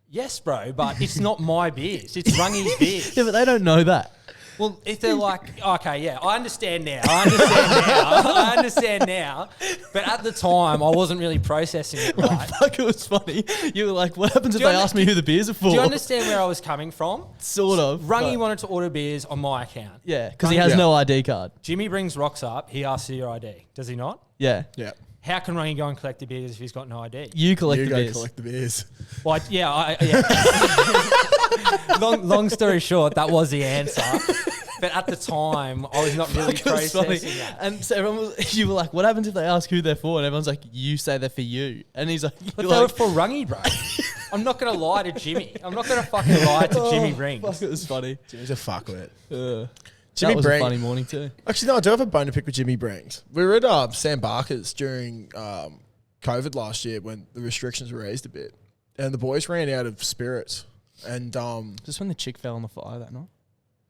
Yes, bro, but it's not my beers. It's Rungy's beers. Yeah, but they don't know that. Well, if they're like, okay, yeah, I understand now. I understand now. But at the time, I wasn't really processing it right. Fuck, it was funny. You were like, what happens if Do you they ask me who the beers are for? Do you understand where I was coming from? Sort of. Rungy but- wanted to order beers on my account. Yeah, because he has no ID card. Jimmy Brings rocks up. He asks for your ID. Does he not? Yeah. yeah, How can Rungy go and collect the beers if he's got no ID? You collect you the go beers. collect the beers. Well, yeah. long story short, that was the answer. But at the time, I was not really It was funny. processing that. And so you were like, what happens if they ask who they're for? And everyone's like, you say they're for you. And he's like, But you're they were like, for Rungy, bro. I'm not going to lie to Jimmy. I'm not going to fucking lie to Jimmy Brings. fuck, it was funny. Jimmy's a fuckwit. Jimmy Jimmy that was Brings. a funny morning too. Actually, no, I do have a bone to pick with Jimmy Brings. We were at Sam Barker's during COVID last year when the restrictions were eased a bit, and the boys ran out of spirits. And Just when the chick fell on the fire that night.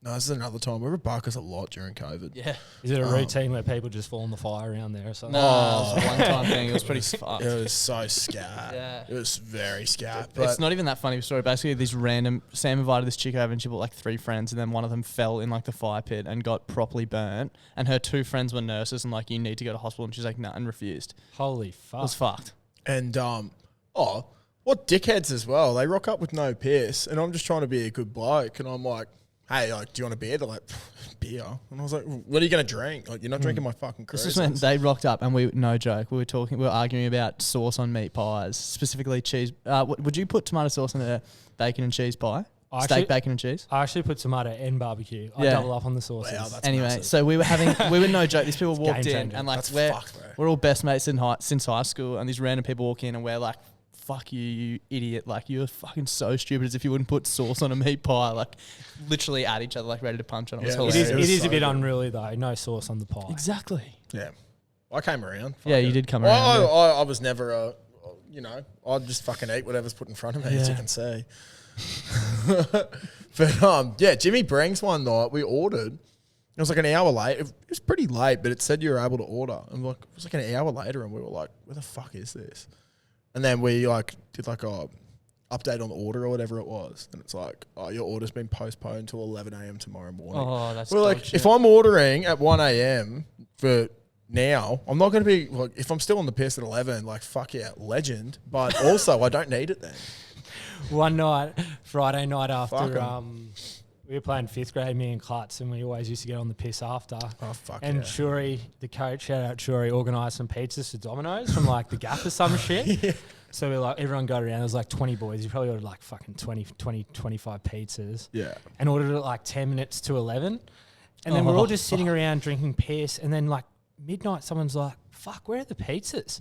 no, this is another time. We were at Barker's a lot during COVID. Yeah. Is it a routine where people just fall on the fire around there or something? No, it was a one-time thing. It was pretty fucked. It was so scat. Yeah. It was very scat. But It's not even that funny of a story. Basically, Sam invited this chick over and she brought like 3 friends, and then one of them fell in like the fire pit and got properly burnt. And her 2 friends were nurses and like, you need to go to hospital. And she's like, nah, and refused. Holy It fuck. was fucked. and what dickheads as well. They rock up with no piss, and I'm just trying to be a good bloke, and I'm like, hey, like, do you want a beer? They're like, beer. And I was like, what are you gonna drink? Like, you're not drinking my fucking This cruisers. is when they rocked up and no joke, we were arguing about sauce on meat pies, specifically cheese. Would you put tomato sauce on a bacon and cheese pie? Steak, bacon and cheese? I actually put tomato and barbecue. I Yeah. double up on the sauces. Wow, that's Anyway, massive. so we were no joke. These people walked game in changer. and like That's fucked, bro. we're all best mates since high school, and these random people walk in and we're like, fuck you, you idiot. Like, you're fucking so stupid, as if you wouldn't put sauce on a meat pie, like literally at each other, like ready to punch on it. Yeah, It was It hilarious. is, It was it is so a bit good. unruly though. No sauce on the pie. Exactly. Yeah, I came around. Yeah, Fuck you it. did come Well, around. yeah. I was never I'd just fucking eat whatever's put in front of me, as you Yeah. can see. But yeah, Jimmy Brings one night we ordered. It was like an hour late. It was pretty late, but it said you were able to order. And like, it was like an hour later, and we were like, where the fuck is this? And then we like did like a update on the order or whatever it was, and it's like, oh, your order's been postponed till 11 a.m. tomorrow morning. Oh, that's Well, like, if I'm ordering at 1 a.m. for now, I'm not going to be like, if I'm still on the piss at 11, like, fuck yeah, legend. But also, I don't need it then. One night, Friday night after, Fuck we were playing 5th grade, me and Klutz, and we always used to get on the piss after. Oh, fuck And yeah. Shuri, the coach, shout out Shuri, organised some pizzas for Domino's from like the Gap or some shit. Yeah. So we like, everyone got around, there was like 20 boys. You probably ordered like fucking 25 pizzas. Yeah. And ordered it at like 10 minutes to 11. And then we're all just sitting around drinking piss. And then like midnight, someone's like, fuck, where are the pizzas?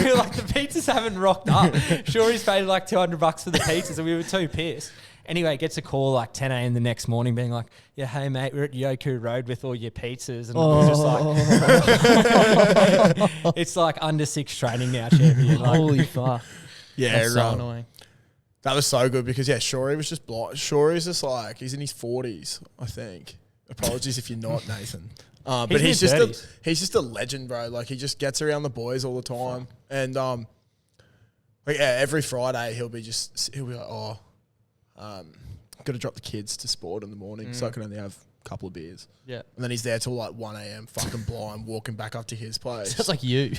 We were like, the pizzas haven't rocked up. Shuri's paid like $200 for the pizzas, and we were too pissed. Anyway, gets a call like 10 a.m. the next morning being like, yeah, hey, mate, we're at Yoku Road with all your pizzas. And it was just like, it's like under 6 training now, champion. Like, Holy fuck. Yeah, That's so right. annoying. That was so good because, yeah, Shuri was just blind. Shuri's just like, he's in his 40s, I think. Apologies if you're not, Nathan. But he's just a legend, bro. Like, he just gets around the boys all the time. And, like, yeah, every Friday he'll be like, oh, got to drop the kids to sport in the morning, so I can only have a couple of beers. Yeah. And then he's there till like 1 a.m, fucking blind, walking back up to his place. Sounds like you.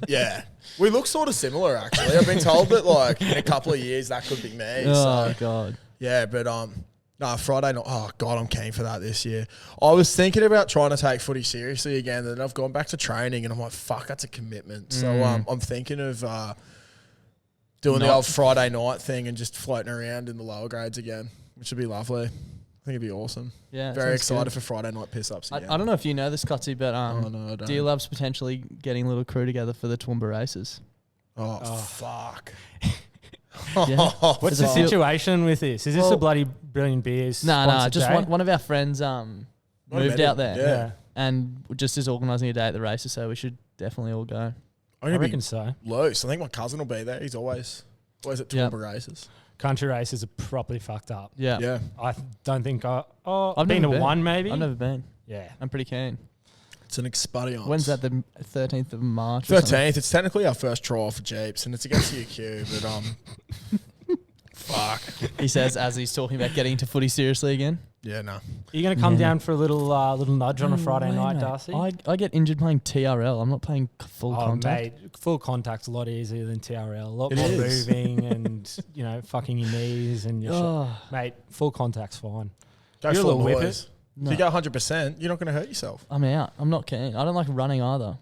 Yeah. We look sort of similar, actually. I've been told that, like, in a couple of years, that could be me. Oh, So, God. yeah, but, no, Friday night, oh, God, I'm keen for that this year. I was thinking about trying to take footy seriously again, and I've gone back to training, and I'm like, fuck, that's a commitment. So, I'm thinking of doing the old Friday night thing and just floating around in the lower grades again, which would be lovely. I think it'd be awesome. Yeah. Very sounds excited good. for Friday night piss-ups again. I don't know if you know this, Cutsy, but Oh, no, I don't. Dearlove's potentially getting a little crew together for the Toowoomba races. Oh, fuck. Yeah. what's the There's a few- situation with this? Is this a bloody Brilliant Beers? No, sponsored just day? one of our friends moved out there. Yeah. And just is organising a day at the races, so we should definitely all go. I'm I going to reckon be so. loose. I think my cousin will be there. He's always at Yeah. Toowoomba races. Country races are properly fucked up. Yeah. Yeah. I don't think I've I've been to never been. one maybe. I've never been. Yeah. I'm pretty keen. It's an experience. When's that? The 13th of March? or something? 13th. It's technically our first trial for Jeeps, and it's against UQ, but fuck. He says as he's talking about getting into footy seriously again. Yeah, no. Are you going to come Yeah. down for a little nudge on a Friday No way, night, mate. Darcy? I get injured playing TRL. I'm not playing full contact. Mate, full contact's a lot easier than TRL. A lot It more is. moving and, fucking your knees and your Oh, Mate, full contact's fine. Go You're a full little whip noise. no. If you go 100%, you're not going to hurt yourself. I'm out. I'm not keen. I don't like running either.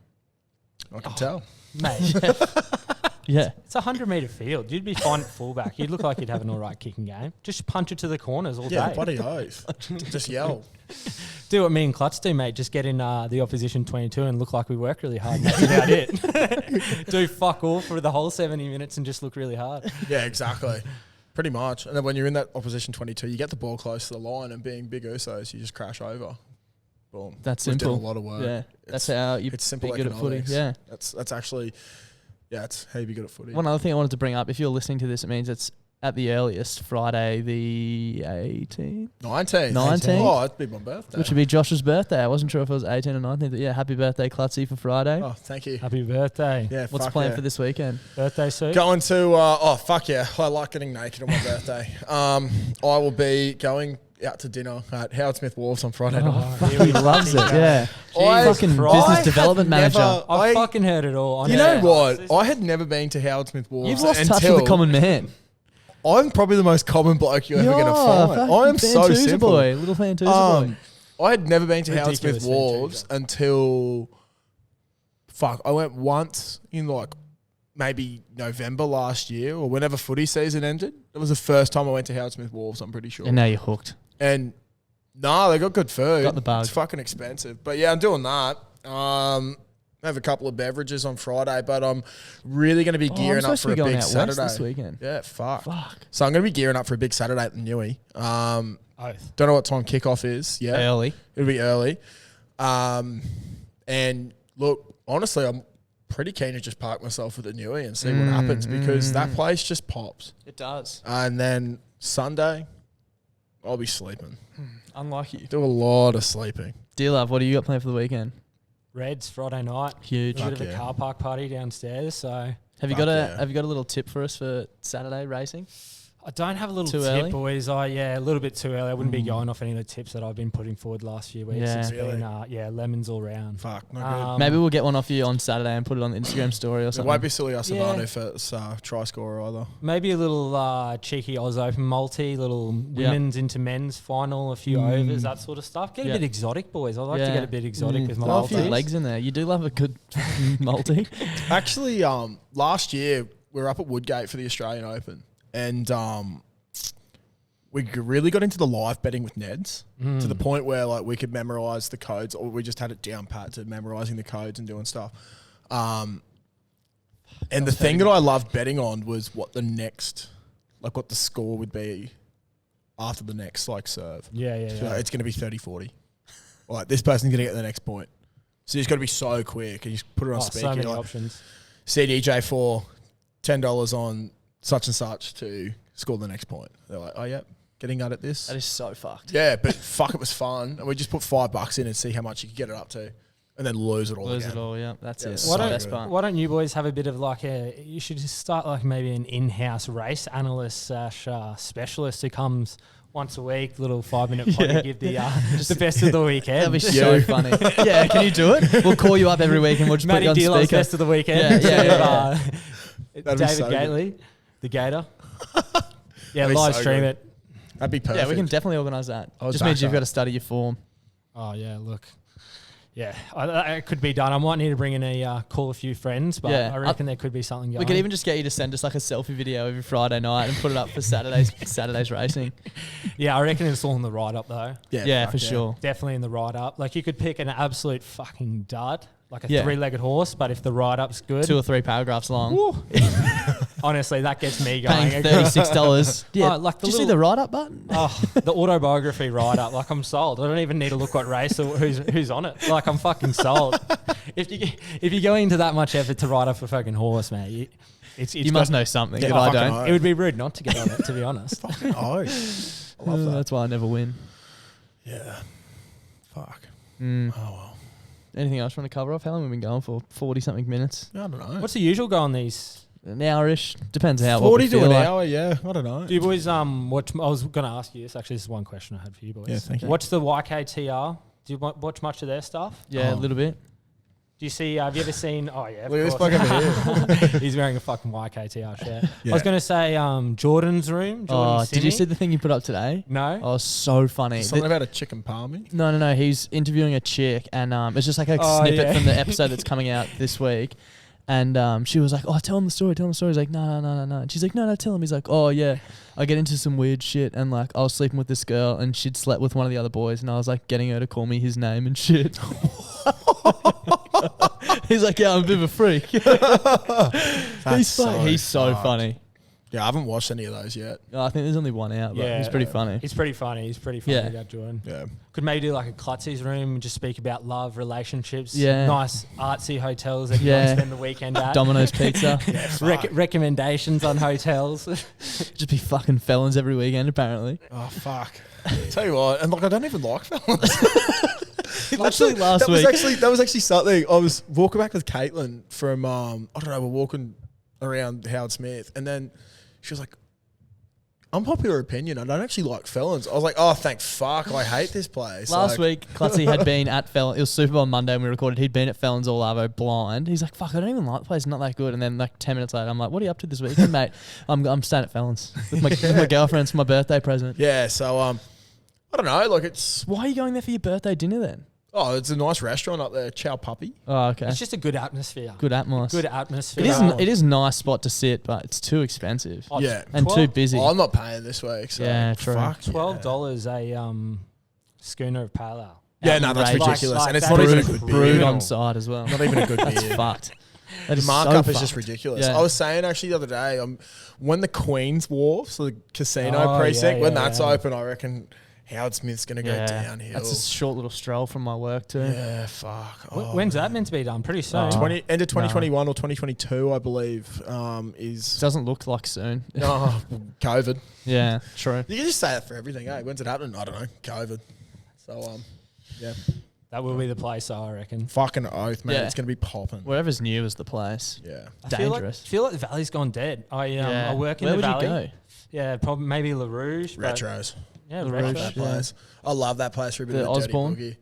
I can tell. Mate, Yeah. it's a 100-metre field. You'd be fine at fullback. You'd look like you'd have an all right kicking game. Just punch it to the corners all Yeah, day. bloody oath. Just yell. Do what me and Klutz do, mate. Just get in the opposition 22 and look like we work really hard. That's about it. Do fuck all for the whole 70 minutes and just look really hard. Yeah, exactly. Pretty much. And then when you're in that opposition 22, you get the ball close to the line, and being big Usos, you just crash over. Boom. That's We've simple. done a lot of work. Yeah. That's how you It's simple be good at footy. economics. Yeah. That's actually, yeah, it's how you be good at footy. One other thing I wanted to bring up, if you're listening to this, it means it's at the earliest Friday the 18th, 19th. 19th? Oh, that'd be my birthday. which would be Josh's birthday. I wasn't sure if it was 18 or 19th. But yeah, happy birthday, Klutzy, for Friday. Oh, thank you. Happy birthday. Yeah, What's fuck planned yeah. for this weekend? Birthday suit. Going to, oh, fuck yeah. I like getting naked on my birthday. I will be going out to dinner at Howard Smith Wharves on Friday night. He loves it. Yeah. Jesus Fucking Christ. business development manager. I've fucking heard it all. You know what? I had never been to Howard Smith Wharves You've lost touch until with the common man. I'm probably the most common bloke you're ever going to find. I am so Fantuza simple. boy, little Fantuza boy. I had never been to Howard Ridiculous Smith Wharves until, I went once in like maybe November last year or whenever footy season ended. That was the first time I went to Howard Smith Wharves, I'm pretty sure. And now you're hooked. And nah, they got good food. Got the bug. It's fucking expensive. But yeah, I'm doing that. I have a couple of beverages on Friday, but I'm really going to be gearing up for a big Saturday. this weekend. Yeah, fuck. Fuck. So I'm going to be gearing up for a big Saturday at the Newey. Oath. Don't know what time kickoff is yet. Early. It'll be early. And look, honestly, I'm pretty keen to just park myself at the Newey and see what happens because that place just pops. It does. And then Sunday, I'll be sleeping. Unlike you. Do a lot of sleeping. Dear love, what do you got planned for the weekend? Reds Friday night. Huge. A bit of Fuck a yeah. car park party downstairs. So Have you Fuck got a yeah. Have you got a little tip for us for Saturday racing? I don't have a little Too tip, early? boys. A little bit too early. I wouldn't be going off any of the tips that I've been putting forward last few weeks. Yeah. It's Really? been, lemons all round. Fuck, no good. Maybe we'll get one off you on Saturday and put it on the Instagram story or It something. won't be silly us Yeah. if it's try scorer either. Maybe a little cheeky Oz Open multi, little women's into men's final, a few overs, that sort of stuff. Get a Yeah. bit exotic, boys. I like to Yeah. get a bit exotic with my Throw a few multis. legs in there. You do love a good multi. Actually, last year we were up at Woodgate for the Australian Open, and we really got into the live betting with Neds to the point where like we could memorize the codes, or we just had it down pat to memorizing the codes and doing stuff. And the thing that I loved betting on was what the score would be after the next like serve. Yeah. So it's going to be 30-40. Like this person's going to get the next point. So you just got to be so quick and you just put it on speaker. So many like, options. CDJ for $10 on such and such to score the next point. They're like, oh, yeah, getting out at this. That is so fucked. Yeah, but fuck, it was fun. And we just put $5 in and see how much you could get it up to and then lose it all Lose again. it all, yeah. That's it. it's Why That's the so best good. part. Why don't you boys have a bit of like you should just start like maybe an in-house race analyst / specialist who comes once a week, little 5-minute pod to give the best of the weekend. That'd be so funny. Yeah, can you do it? We'll call you up every week and we'll just Matty put you on Dearlove's speaker. best of the weekend. Yeah. That'd be David so good. Gately, the Gator. Yeah, That'd be live so stream good. it. That'd be perfect. Yeah, we can definitely organise that. I was Just means back you've up. got to study your form. Oh yeah, look. Yeah, it could be done. I might need to bring in call a few friends, but Yeah. I reckon there could be something going. We could even just get you to send us like a selfie video every Friday night and put it up for Saturday's racing. Yeah, I reckon it's all in the write-up though. Yeah, fuck for sure. Definitely in the write-up. Like you could pick an absolute fucking dud, like a Yeah. 3-legged horse, but if the write-up's good, 2 or 3 paragraphs long. honestly, that gets me going. Paying $36. Yeah, Oh, like the did you see little- the write-up button? Oh, the autobiography write-up. Like I'm sold. I don't even need to look what race or who's on it. Like I'm fucking sold. If you go into that much effort to write up a fucking horse, man, it's You must know something Yeah, that I fucking don't. know. It would be rude not to get on it, to be honest. Fucking oath. I love that. That's why I never win. Yeah. Fuck. Mm. Oh, well. Anything else you want to cover off? How long have we been going for? 40-something minutes. I don't know. What's the usual go on these? An hour-ish. Depends how 40 what to we an feel like. hour, yeah. I don't know. Do you boys watch? I was going to ask you this. Actually, this is one question I had for you boys. Yeah, thank you. Watch the YKTR. Do you watch much of their stuff? Yeah, Oh. a little bit. Do you see? Have you ever seen? Oh yeah, of Look at this course. fucking over here. He's wearing a fucking YKTR shirt. Yeah. I was going to say Jordan's room. Jordan Did you see the thing you put up today? No. Oh, so funny. Something about a chicken palmy. No. He's interviewing a chick, and it's just like a Oh, snippet yeah. from the episode that's coming out this week. And she was like, "Oh, tell him the story. Tell him the story." He's like, "No." And she's like, "No, tell him." He's like, "Oh yeah, I get into some weird shit, and like I was sleeping with this girl, and she'd slept with one of the other boys, and I was like getting her to call me his name and shit." He's like, "Yeah, I'm a bit of a freak." He's so fucked. funny. Yeah, I haven't watched any of those yet. I think there's only one out, but he's pretty funny. He's pretty funny. Yeah. That Jordan. Yeah. Could maybe do like a Klutzy's room and just speak about love, relationships, Yeah. nice artsy hotels that you Yeah. want to spend the weekend at. Domino's Pizza. Recommendations on hotels. Just be fucking felons every weekend, apparently. Oh, fuck. Tell you what, and like I don't even like felons. Literally last that was week. that was actually something. I was walking back with Caitlin from I don't know, we're walking around Howard Smith, and then she was like, "Unpopular opinion, I don't actually like felons." I was like, "Oh, thank fuck, I hate this place." Last Like, week, Clutzy had been at Felon. It was Super Bowl Monday when we recorded. He'd been at Felons All Arvo blind. He's like, "Fuck, I don't even like the place. It's not that good." And then like 10 minutes later, I'm like, "What are you up to this weekend, mate?" I'm staying at Felons with my girlfriend. It's my birthday present. Yeah, so I don't know, like it's Why are you going there for your birthday dinner then? it's a nice restaurant up there, Chow Puppy. Oh, okay. It's just a good atmosphere. Good atmos. Good atmosphere. It is a nice spot to sit, but it's too expensive Oh, Yeah. and too busy. I'm not paying this week, so Yeah, true. Fuck $12 a schooner of pale ale. Yeah, no, that's Outrageous. ridiculous, Like and it's that not is even a good beer. Brewed on side as well. Not even a good That's beer. fucked. That The is markup so is just fucked. ridiculous. Yeah. I was saying actually the other day, when the Queen's Wharf, so the casino Oh, precinct, yeah, when yeah, that's yeah. open, I reckon Howard Smith's going to go Yeah. downhill. That's a short little stroll from my work too. Yeah, fuck. Oh, When's that meant to be done? Pretty soon. 20, end of 2021 or 2022, I believe, is Doesn't look like soon. COVID. Yeah, true. You can just say that for everything, eh? When's it happening? I don't know. COVID. So, yeah. That will be the place, though, I reckon. Fucking oath, man. Yeah. It's going to be popping. Wherever's new is the place. Yeah. Dangerous. I feel like the Valley's gone dead. I work in Where the would Valley. you go? Yeah, probably maybe La Rouge. but- Retros. Yeah, La Love Rouge, Retros. that yeah. place. I love that place for a bit The of a dirty Osborne? boogie.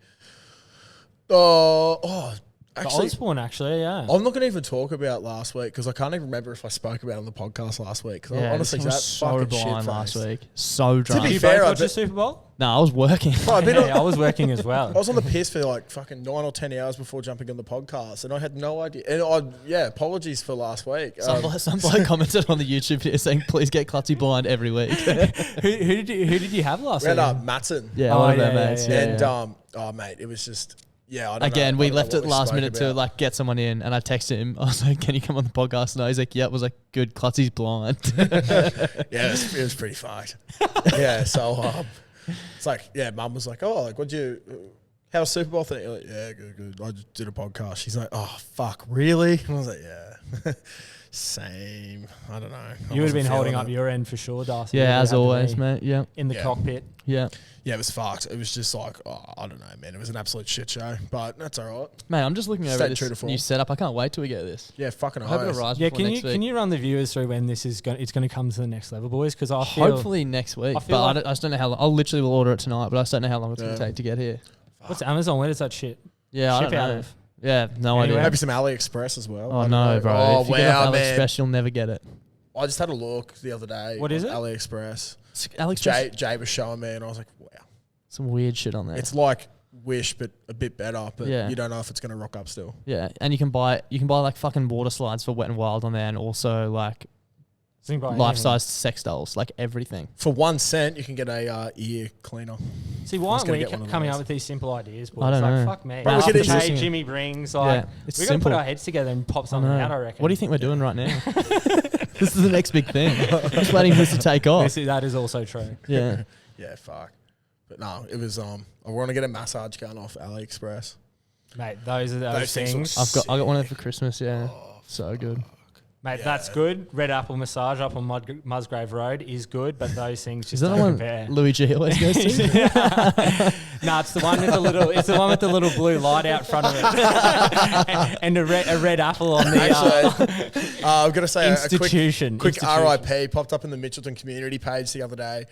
The Actually, Osborne, actually, yeah. I'm not going to even talk about last week because I can't even remember if I spoke about it on the podcast last week. Because honestly, I that was so fucking blind shit last face. week. So drunk. be you fair, both I watch the bet- Super Bowl? No, I was working. Bro, I've been on, Yeah, I was working as I well. was on the piss for like fucking 9 or 10 hours before jumping on the podcast, and I had no idea. And apologies for last week. Some bloke commented on the YouTube video saying, "Please get Clutzy blind every week." who did you have last we had week? Matson. Yeah, Oh, one of yeah, our yeah, mates. yeah. Yeah, And yeah. mate, it was just I don't Again, know, we I don't left know it what we last spoke minute to about. like get someone in, and I texted him. I was like, "Can you come on the podcast?" No, he's like, "Yep." I was like, "Good, Clutzy's blind." Yeah, it was pretty fucked. Yeah, so it's like, Mum was like, "Oh, like, how's Super Bowl thing?" Like, yeah, good. I just did a podcast. She's like, "Oh, fuck, really?" And I was like, "Yeah, same." I don't know. You would have been holding up your end for sure, Darcy. You Yeah, would've as had to always, be mate. Yeah, In the Yeah. cockpit. yeah, Yeah, it was fucked. It was just like, I don't know, man. It was an absolute shit show, but that's all right. mate. I'm just looking over Stayed true to this form. new setup. I can't wait till we get this. Yeah, fucking I hope it oath. arrives Yeah, before next week. can you run the viewers through when this is it's going to come to the next level, boys? Because I feel Hopefully next week, I feel but like- I just don't know how long. I'll literally will order it tonight, but I just don't know how long it's going Yeah. to take to get here. what's Amazon? Where does that shit Yeah, I ship don't out know. of? Yeah, no Anyway. idea. Maybe some AliExpress as well. I Oh don't no, know. bro! Oh If you get wow, off man. AliExpress, you'll never get it. I just had a look the other day. What is on it? AliExpress. AliExpress, Jay was showing me, and I was like, wow. some weird shit on there. It's like Wish, but a bit better. But Yeah. you don't know if it's going to rock up still. Yeah, and you can buy like fucking water slides for Wet and Wild on there, and also like So you can buy life-size sex dolls, like everything. For 1 cent, you can get a ear cleaner. anything. See, why I was aren't gonna we get one of coming those. up with these simple ideas, boys? I don't like, know. fuck me. Bro, we could After easily- Jimmy brings, like, It's we got to simple. put our heads together and pop I something know. out, I reckon. What do you think we're doing right now? This is the next big thing. I'm just waiting for this to take off. That is also true. Yeah. Yeah, fuck. But no, it was I want to get a massage gun off AliExpress. Mate, those are those Those things things. look I got one of them for Christmas. Yeah, so good. Mate, Yeah. that's good. Red Apple Massage up on Musgrave Road is good, but those things Is just that the don't one compare. Louis G always goes to? No, it's the one with the little. It's the one with the little blue light out front of it, and a red apple on the Actually, I've got to say institution. a quick Institution. RIP popped up in the Mitchelton community page the other day.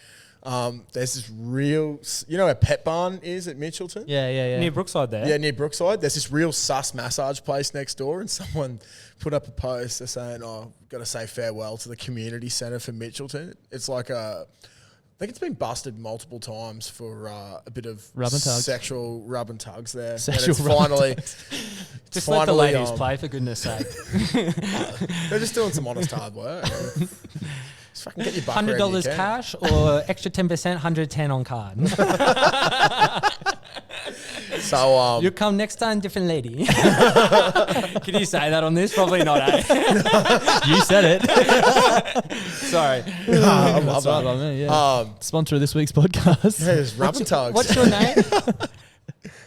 There's this real, where Pet Barn is at Mitchelton? Yeah. near Brookside there. Yeah, near Brookside. There's this real sus massage place next door, and someone put up a post. They're saying, got to say farewell to the community centre for Mitchelton. It's like I think it's been busted multiple times for a bit of Rub and tugs. sexual rub and tugs there. Sexual and it's rub and finally, Just let the finally, ladies play, for goodness sake. they're just doing some honest hard work. Just fucking get your buck wherever you $100 can. cash or extra 10%, 110 on card. So You come next time, different lady. Can you say that on this? Probably not. You said it. Sorry. I love That's right that. by me, yeah. Um, Sponsor of this week's podcast. there's rub and tugs. What's your name?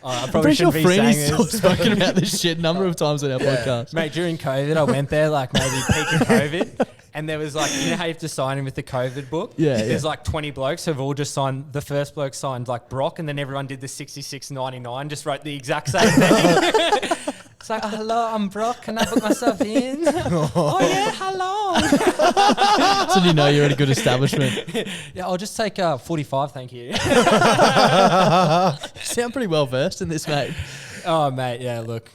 I I'm probably pretty sure shouldn't be saying Freeney's still this. spoken about this shit a number of times on our podcast. Mate, during COVID, I went there like maybe peak of COVID. And there was like, you know how you have to sign in with the COVID book? Yeah, There's yeah. like 20 blokes who've all just signed, the first bloke signed like Brock, and then everyone did the 66.99, just wrote the exact same thing. It's like, hello, I'm Brock. Can I book myself in? Oh, yeah, hello. So you know you're at a good establishment. Yeah, I'll just take 45, thank you. You sound pretty well versed in this, mate. Oh, mate, yeah, look.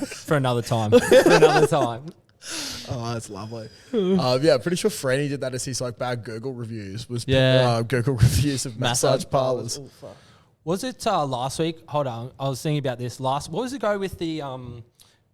For another time. For another time. Oh, that's lovely. Yeah, pretty sure Franny did that as his like bad Google reviews. Was Yeah. Google reviews of massage parlors. Was it last week? Hold on. I was thinking about this what was the go with the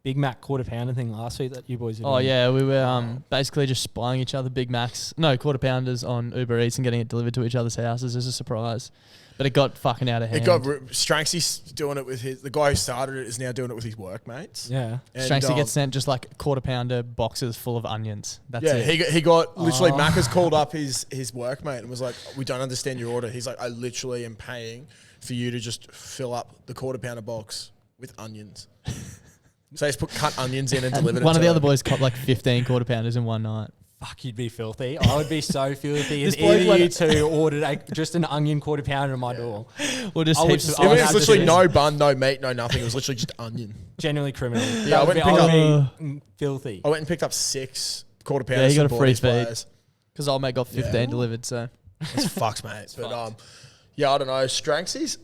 Big Mac quarter pounder thing last week that you boys did? Oh yeah, we were basically just spying each other Big Macs, quarter pounders on Uber Eats and getting it delivered to each other's houses as a surprise. But it got fucking out of hand. It got Stranksy's doing it with the guy who started it is now doing it with his workmates. Yeah. And, Stranksy gets sent just like quarter pounder boxes full of onions. That's yeah, it. he got literally Macca's called up his workmate and was like, "We don't understand your order." He's like, "I literally am paying for you to just fill up the quarter pounder box with onions." So he's put cut onions in and delivered it. One of to the other him. boys copped like 15 quarter pounders in one night. Fuck, you'd be filthy. I would be so filthy if This bloke either went- you two ordered just an onion quarter pounder at my door. Or just I would- heaps of I would It have was to literally do- no bun, no meat, no nothing. It was literally just onion. Genuinely criminal. Yeah, I went and picked be filthy. I went and picked up 6 quarter Yeah, pounders. you got for a free boys feed. players. Because old mate got 15 delivered, so. It's fucks, mate. But yeah, I don't know. Stranksy's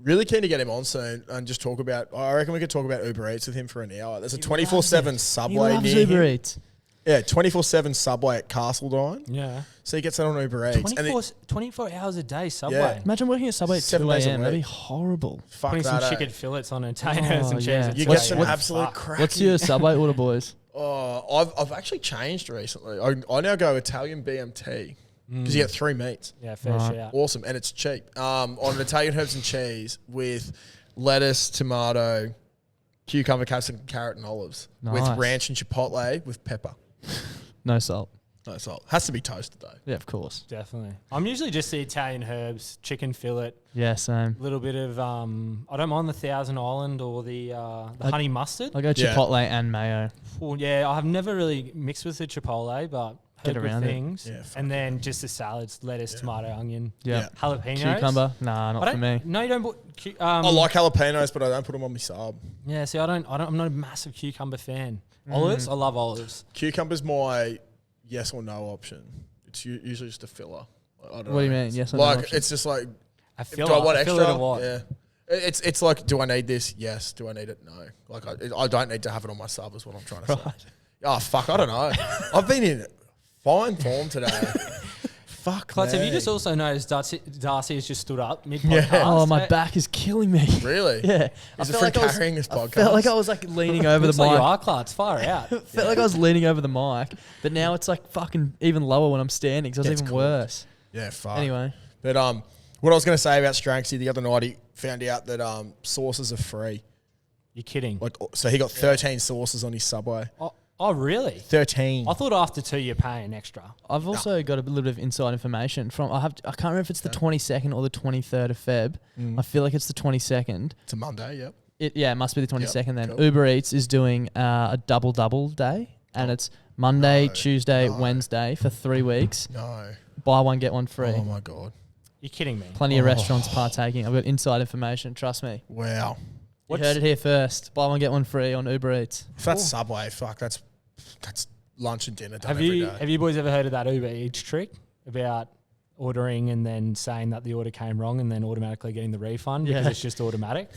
really keen to get him on soon and just talk about. I reckon we could talk about Uber Eats with him for an hour. There's a 24/7 He Subway loves near Uber him. Eats. Yeah, 24/7 Subway at Castledine. Yeah. So he gets that on Uber Eats. 24 hours a day, Subway. Yeah. Imagine working at Subway at 7 2 days a a.m. That'd be week. horrible. Fuck Putting some that, chicken fillets on and potatoes and cheese. yeah. It's You like, get some what the absolute fuck? crack. What's your Subway order, boys? Oh, I've actually changed recently. I now go Italian BMT because you get 3 meats. Yeah, fair Right. shout. Awesome, and it's cheap. On an Italian herbs and cheese with lettuce, tomato, cucumber, capsicum, carrot, and olives with Nice. ranch and chipotle with pepper. No salt. No salt. Has to be toasted though. Yeah, of course. Definitely. I'm usually just the Italian herbs, chicken fillet, Yeah, same. a little bit of I don't mind the Thousand Island or the honey mustard. I go Yeah. Chipotle and mayo. Well, yeah, I've never really mixed with the chipotle, but Get heard good around it. things. Yeah, fuck And then just the salads, lettuce, tomato, onion, Yeah. jalapenos. Cucumber? Nah, not I for don't, me. No, you don't put. I like jalapenos, but I don't put them on my sub. Yeah, see, I'm not a massive cucumber fan. Olives, I love olives. Cucumber's my yes or no option. It's usually just a filler. I don't What do you know. mean? Yes or no Like option? it's just like, I do feel I want I feel extra? it a lot. Yeah. It's like, do I need this? Yes. Do I need it? No. Like I don't need to have it on my sub. Is what I'm trying to say. Oh fuck! I don't know. I've been in fine form today. Fuck. Klutz, have you me. just also noticed Darcy has just stood up mid-podcast? Oh, my back is killing me. Really? Yeah. Is it felt from like I was- carrying this I podcast? felt like I was like leaning over the Looks like you mic. are, Klutz. Far out. Felt like I was leaning over the mic, but now it's like fucking even lower when I'm standing, so it's Gets even cooked. worse. Yeah. Fuck. Anyway, But what I was going to say about Stranksy the other night, he found out that sauces are free. You're kidding. Like, so he got 13 sauces on his Subway. Oh, really? 13. I thought after 2 you're paying extra. I've also got a little bit of inside information from I can't remember if it's the 22nd or the 23rd of Feb. I feel like it's the 22nd. It's a Monday. Yep. It must be the 22nd then. cool. Uber Eats is doing a double day, and it's Monday, No, Tuesday, no. Wednesday for 3 weeks. No. Buy one get one free. Oh my god. You're kidding me. Plenty of restaurants partaking. I've got inside information. Trust me. Wow. You heard it here first. Buy one get one free on Uber Eats. If that's Subway, fuck, that's lunch and dinner done Have every you day. have you boys ever heard of that Uber Eats trick about ordering and then saying that the order came wrong and then automatically getting the refund because Yeah. it's just automatic?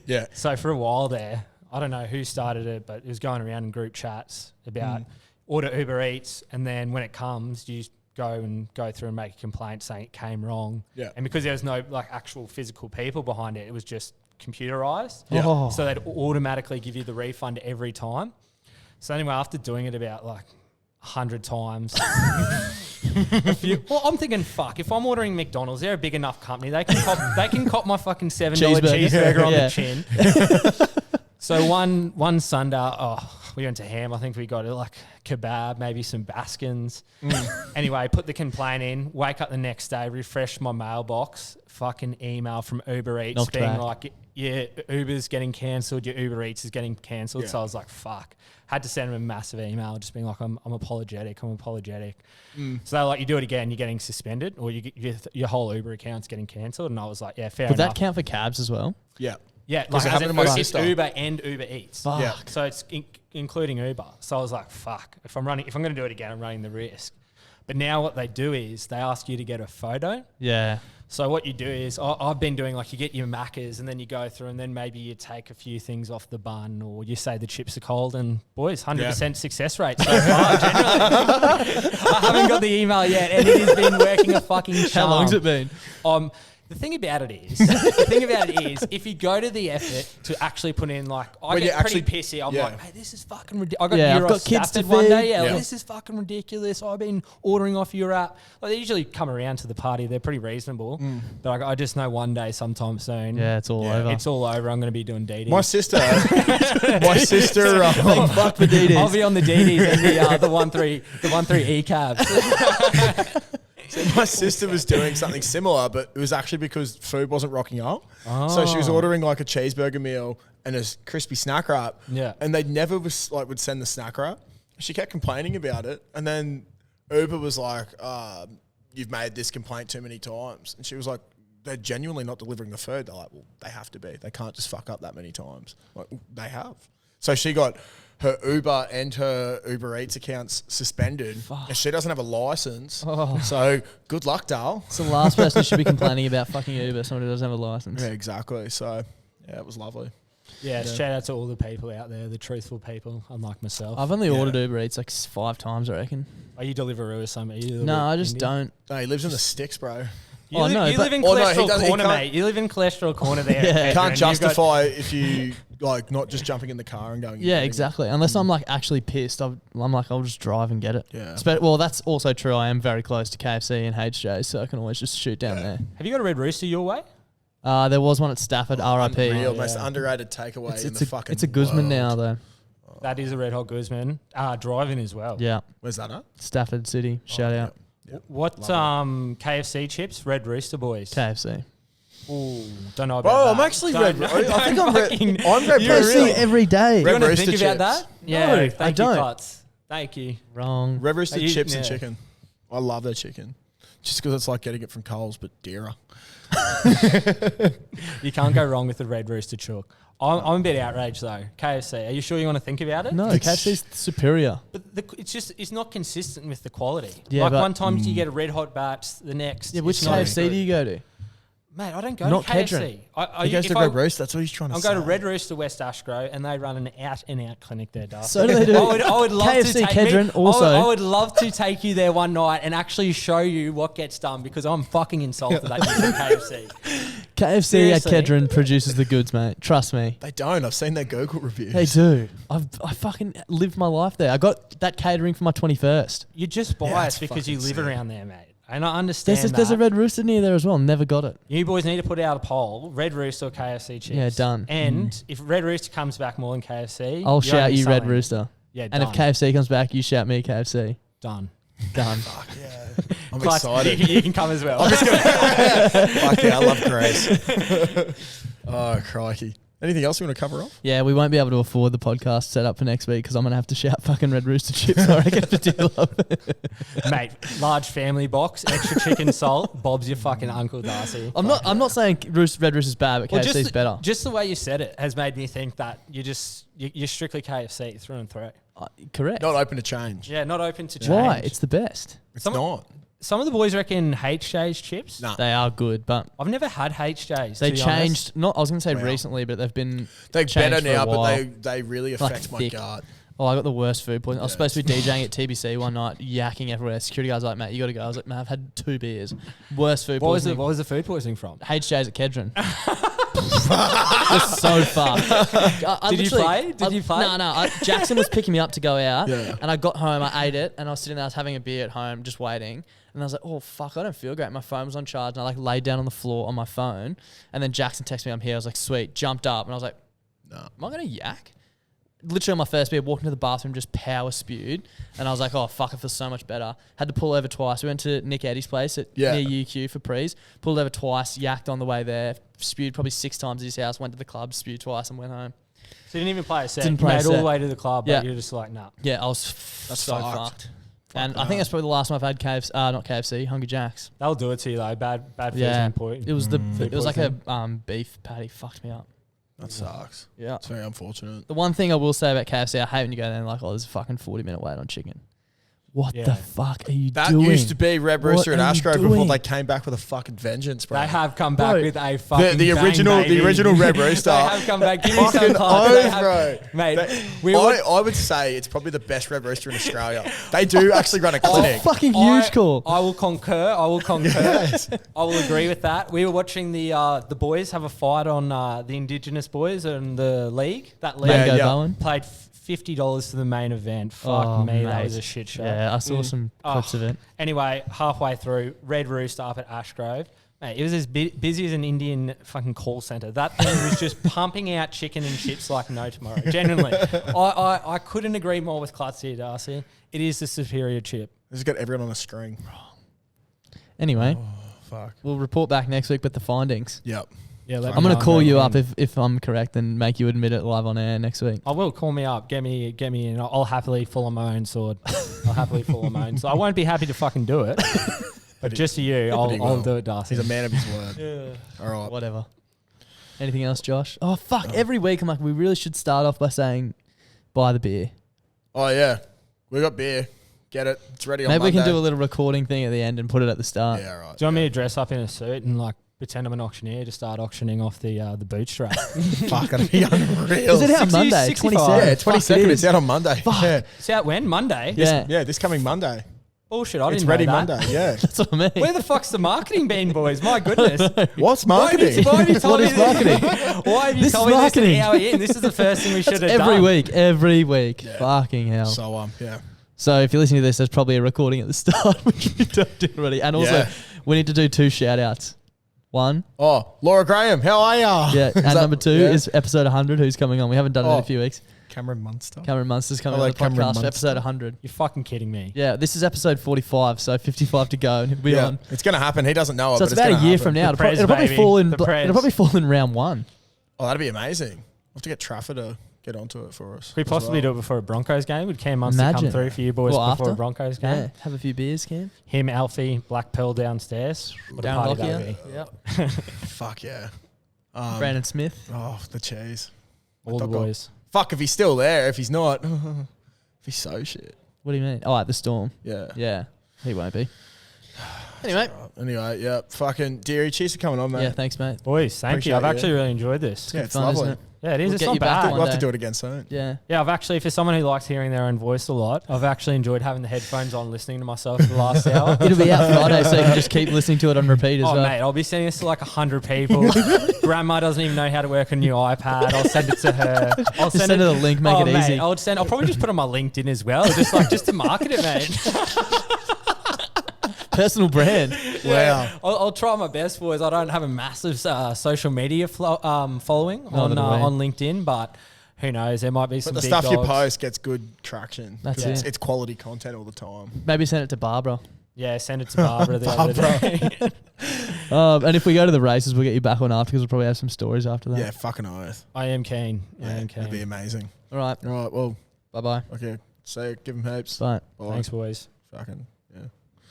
Yeah. So for a while there, I don't know who started it, but it was going around in group chats about order Uber Eats, and then when it comes, you just go through and make a complaint saying it came wrong. Yeah. And because there was no like actual physical people behind it, it was just computerized. Yeah. Oh. So they'd automatically give you the refund every time. So anyway, after doing it about like 100 times, well, I'm thinking, fuck, if I'm ordering McDonald's, they're a big enough company. They can cop my fucking $7 cheeseburger on Yeah. the chin. So one Sunday, we went to ham. I think we got like kebab, maybe some Baskins. Anyway, put the complaint in, wake up the next day, refresh my mailbox, fucking email from Uber Eats Knocked being back. like, yeah, Uber's getting cancelled, your Uber Eats is getting cancelled. Yeah. So I was like, fuck. Had to send them a massive email just being like, I'm apologetic. So they're like, you do it again, you're getting suspended, or your whole Uber account's getting cancelled. And I was like, yeah, fair Would enough. that count for cabs as well? Yeah. Yeah, 'Cause it as happened in to my it's sister. Uber and Uber Eats. Fuck. Yeah. So it's including Uber. So I was like, fuck, if I'm going to do it again, I'm running the risk. But now what they do is they ask you to get a photo. Yeah. So what you do is I've been doing like you get your Maccas and then you go through and then maybe you take a few things off the bun or you say the chips are cold and boys, 100% success rate so far generally. I haven't got the email yet and it has been working a fucking charm. How long's it been? The thing about it is, if you go to the effort to actually put in, like, I When you get pretty actually- pissy. I'm yeah. like, hey, this is fucking ridiculous. I got Yeah, I've Euros got kids to Stafford one feed. day. Yeah, Yeah. this is fucking ridiculous. I've been ordering off your app. Like, they usually come around to the party. They're pretty reasonable. But I just know one day, sometime soon, Yeah, it's all over. it's all over. I'm going to be doing DD. My sister, fuck the DDs. I'll be on the DDs and the 1-3 E cabs. my sister was doing something similar, but it was actually because food wasn't rocking up. So she was ordering like a cheeseburger meal and a crispy snack wrap. Yeah. And they never would send the snack wrap. She kept complaining about it. And then Uber was like, you've made this complaint too many times. And she was like, they're genuinely not delivering the food. They're like, well, they have to be. They can't just fuck up that many times. Like, they have. So she got her Uber and her Uber Eats accounts suspended. And she doesn't have a license. So good luck, Dale. It's the last person who should be complaining about fucking Uber, someone who doesn't have a license. Yeah, exactly. So, yeah, it was lovely. Yeah, shout out to all the people out there, the truthful people, unlike myself. I've only ordered Uber Eats like 5 times, I reckon. Are you Deliveroo or something? No, I just don't. No, he lives in the sticks, bro. You live in cholesterol corner, mate. You live in cholesterol corner there. Yeah. Can't justify if you like not just jumping in the car and going. Yeah, exactly. Unless I'm like actually pissed, I'm like, I'll just drive and get it. Yeah. Well, that's also true. I am very close to KFC and HJ, so I can always just shoot down there. Have you got a Red Rooster your way? There was one at Stafford, RIP. Unreal, most underrated takeaway in the fucking It's a Guzman now, though. That is a red hot Guzman. Driving as well. Yeah. Where's that at? Stafford City. Shout out. Yep. What KFC chips? Red Rooster boys. KFC. Ooh, don't know about Bro, that. I'm actually Don't- red. I think I'm red. fucking- I'm red. You're Rooster. really- every day. You Red want to Rooster think about chips. that? Yeah, No, I thank don't. you, Clutz. Thank you. Wrong. Red Rooster You- chips and yeah. chicken. I love their chicken. Just because it's like getting it from Coles, but dearer. You can't go wrong with the Red Rooster chook. I'm a bit outraged though. KFC, are you sure you want to think about it? No, KFC's superior. But it's not consistent with the quality. Yeah, like but- one time you get a red hot batch, the next. Yeah, which it's not as KFC do good. you go to? Mate, I don't go Not to KFC. Kedron. He goes to Red Rooster. That's what he's trying to I'll say. go to Red Rooster West Ashgrove, and they run an out-and-out clinic there, Darcy. So do they do. I would love KFC to take Kedron also. I would love to take you there one night and actually show you what gets done because I'm fucking insulted that you do KFC. KFC Seriously? at Kedron produces the goods, mate. Trust me. They don't. I've seen their Google reviews. They do. I fucking lived my life there. I got that catering for my 21st. You're just Yeah, biased that's because you fucking live sick. around there, mate. And I understand There's a that. Red Rooster near there as well. Never got it. You boys need to put out a poll: Red Rooster or KFC chips. Yeah, done. And if Red Rooster comes back more than KFC, I'll owe shout me you Red something. Rooster. Yeah, And if done. KFC comes back, you shout me KFC. Done. Done. Fuck yeah. I'm Plus, excited. You can come as well. Fuck yeah, I love Grace. Oh, crikey. Anything else you want to cover off? Yeah, we won't be able to afford the podcast set up for next week because I'm going to have to shout fucking Red Rooster chips, I reckon, for Dearlove. Mate, large family box, extra chicken salt. Bob's your fucking Uncle Darcy. I'm not saying Red Rooster's bad, but Well, KFC's better. Just the way you said it has made me think that you're strictly KFC through and through. Correct. Not open to change. Yeah, not open to change. Why? It's the best. It's Some- not. Some of the boys reckon HJ's chips. Nah. They are good, but I've never had HJ's. they to be changed. Not I was going to say Wow. recently, but they've been They're changed better for a now, but while. they really Like affect my thick. gut. Oh, I got the worst food poisoning. I was Yeah, supposed to be DJing at TBC one night, yakking everywhere. Security guy's like, "Mate, you got to go." I was like, "Man, I've had 2 beers." Worst food What was poisoning. what was the food poisoning from? HJ's at Kedron. It's so fun. Did you play? Did you play? No. Jackson was picking me up to go out, Yeah. and I got home. I ate it, and I was sitting there. I was having a beer at home, just waiting. And I was like, "Oh fuck, I don't feel great." My phone was on charge, and I like laid down on the floor on my phone. And then Jackson texted me, "I'm here." I was like, "Sweet." Jumped up, and I was like, No. "Am I gonna yak?" Literally on my first beer, walked into the bathroom, just power spewed, and I was like, "Oh fuck, I feel so much better." Had to pull over twice. We went to Nick Eddie's place at Yeah. near UQ for prees. Pulled over twice, yacked on the way there, spewed probably 6 times at his house. Went to the club, spewed twice, and went home. So you didn't even play a set. Didn't You play a made all the set. way to the club, but Yeah. you're just like, nah. Yeah, I was That's so fucked. fucked. And I think that's probably the last time I've had KFC, not KFC, Hungry Jack's. They'll do it to you though. Bad Yeah, food point. it was it was like a poisoning. beef patty, fucked me up. That sucks. Yeah. It's very unfortunate. The one thing I will say about KFC, I hate when you go there and like, oh, there's a fucking 40-minute wait on chicken. What Yeah. the fuck are you That doing? used to be Red Rooster What at are you Ashgrove before doing? they came back with a fucking vengeance, bro. They have come back Bro, with a fucking the bang, original baby. Red Rooster. They have come back. Give me some Fucking class. They oath, have- bro. Mate, we were- I would say it's probably the best Red Rooster in Australia. They do actually run a clinic. Fucking huge call. I will concur. I will agree with that. We were watching the boys have a fight on the Indigenous boys and the league. That league Mango yeah. Bowen. played $50 for the main event. Fuck Oh, me, that mate. was a shit show. Yeah, I saw some clips of it. Anyway, halfway through, Red Rooster up at Ashgrove. Mate, it was as busy as an Indian fucking call centre. That thing was just pumping out chicken and chips like no tomorrow. Genuinely. I couldn't agree more with Klutz here, Darcy. It is the superior chip. This has got everyone on a string. Anyway, Fuck. we'll report back next week with the findings. Yep. Yeah, let I'm me gonna know. call you up if I'm correct and make you admit it live on air next week. I will. Call me up. Get me in. I'll happily fall on my own sword. I'll happily fall on my own. So I won't be happy to fucking do it. But just for you, he I'll will. do it, Darcy. He's a man of his word. All right. Whatever. Anything else, Josh? Oh fuck! Every week I'm like, we really should start off by saying, buy the beer. Oh yeah, we got beer. Get it. It's ready on Maybe we Monday. can do a little recording thing at the end and put it at the start. Yeah, all right. Do you want me to dress up in a suit and like pretend I'm an auctioneer to start auctioning off the bootstrap? Fuck, it'd be unreal. Is it out 60, Monday? 65? 27? Yeah, Fuck, 22nd. it It's is. out on Monday. Fuck. Yeah. It's out when? Monday? Yeah, Yeah, this coming Monday. Bullshit, I It's didn't ready know that. Monday. Yeah. that's what I mean. Where the fuck's the marketing been, boys? My goodness. What's Why have marketing? you told What me is this? marketing? Why have you This told is me this an marketing. hour in? This is the first thing we should have every done. week, Fucking hell. So yeah. So if you're listening to this, there's probably a recording at the start, which we don't do already. And also, Yeah. we need to do 2 shout outs. One, Oh, Laura Graham, how are ya? yeah, Is and that- number 2 yeah. is episode 100. Who's coming on? We haven't done it in Oh. a few weeks. Cameron Munster. Cameron Munster's coming I on like the podcast Cameron for Munster. episode 100. You're fucking kidding me. Yeah, this is episode 45, so 55 to go, and he'll be Yeah, on. it's gonna happen. He doesn't know it. So but it's about a gonna year happen. from now. The Prez, It'll probably baby. fall in. The Prez. It'll probably fall in round 1. Oh, that'd be amazing. We'll have to get Trafford to get onto it for us. Could we possibly do it before a Broncos game? Would Cam Munster Imagine. come through for you boys Or before after. a Broncos game? Yeah, have a few beers, Cam. Him, Alfie, Black Pearl downstairs. What Down a party that Lockyer. would be. Yep. Fuck yeah. Brandon Smith. Oh, the cheese. All the Doggo. boys. Fuck if he's still there. If he's not, if he's so shit. What do you mean? Oh, at the Storm. Yeah. Yeah, he won't be. Anyway, Anyway, yeah. Fucking Deary, cheers for coming on, mate. yeah, thanks, mate. Boys, thank Appreciate you. I've you. actually really enjoyed this. Yeah, it's Fun, lovely. isn't it? Yeah, it is. We'll It's get not you back bad. one We'll have to day. do it again soon. Yeah. Yeah, I've actually, for someone who likes hearing their own voice a lot, I've actually enjoyed having the headphones on, listening to myself for the last hour. It'll be out Friday, so you can just keep listening to it on repeat as Oh, well. mate, I'll be sending this to like 100 people. Grandma doesn't even know how to work a new iPad. I'll send it to her. I'll Just send her the link, make oh, it mate, easy. I'll probably just put it on my LinkedIn as well, just to market it, mate. Personal brand. Wow. I'll try my best, boys. I don't have a massive social media following on Neither do we. on LinkedIn, but who knows? There might be some But the big stuff you dogs. post gets good traction. That's it's, it. It's quality content all the time. Maybe send it to Barbara. Yeah, send it to Barbara the other day. And if we go to the races, we'll get you back on after because we'll probably have some stories after that. Yeah, fucking oath. I am keen. I Yeah, am it'd be keen. amazing. All right. All right, well, Bye bye. okay. So give him heaps. Bye. Bye. Thanks, boys. Fucking, yeah.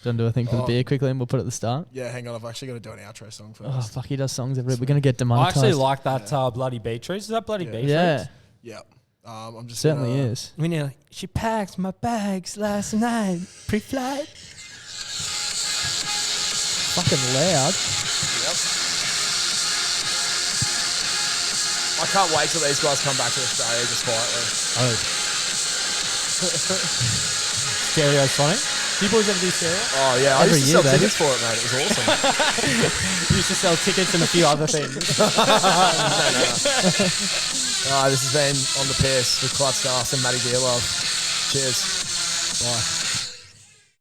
Do you want to do a thing for the Oh. beer quickly and we'll put it at the start? Yeah, hang on. I've actually got to do an outro song first. Oh, fuck. He does songs every week. We're going to get I demonetized. actually like that bloody beetroots. Is that bloody Yeah. beetroots? Yeah, Yeah. I'm just certainly gonna, is. We need. She packed my bags last night, pre-flight. Fucking loud. I can't wait till these guys come back to Australia just quietly. Oh. Stereo Sonic. Do you boys ever do stereo? Oh yeah, I Every used to year, sell baby. tickets for it, mate. It was awesome. You used to sell tickets and a few other things. This has been On The Piss with Clutch Stars and Matty Dearlove. Cheers. Bye.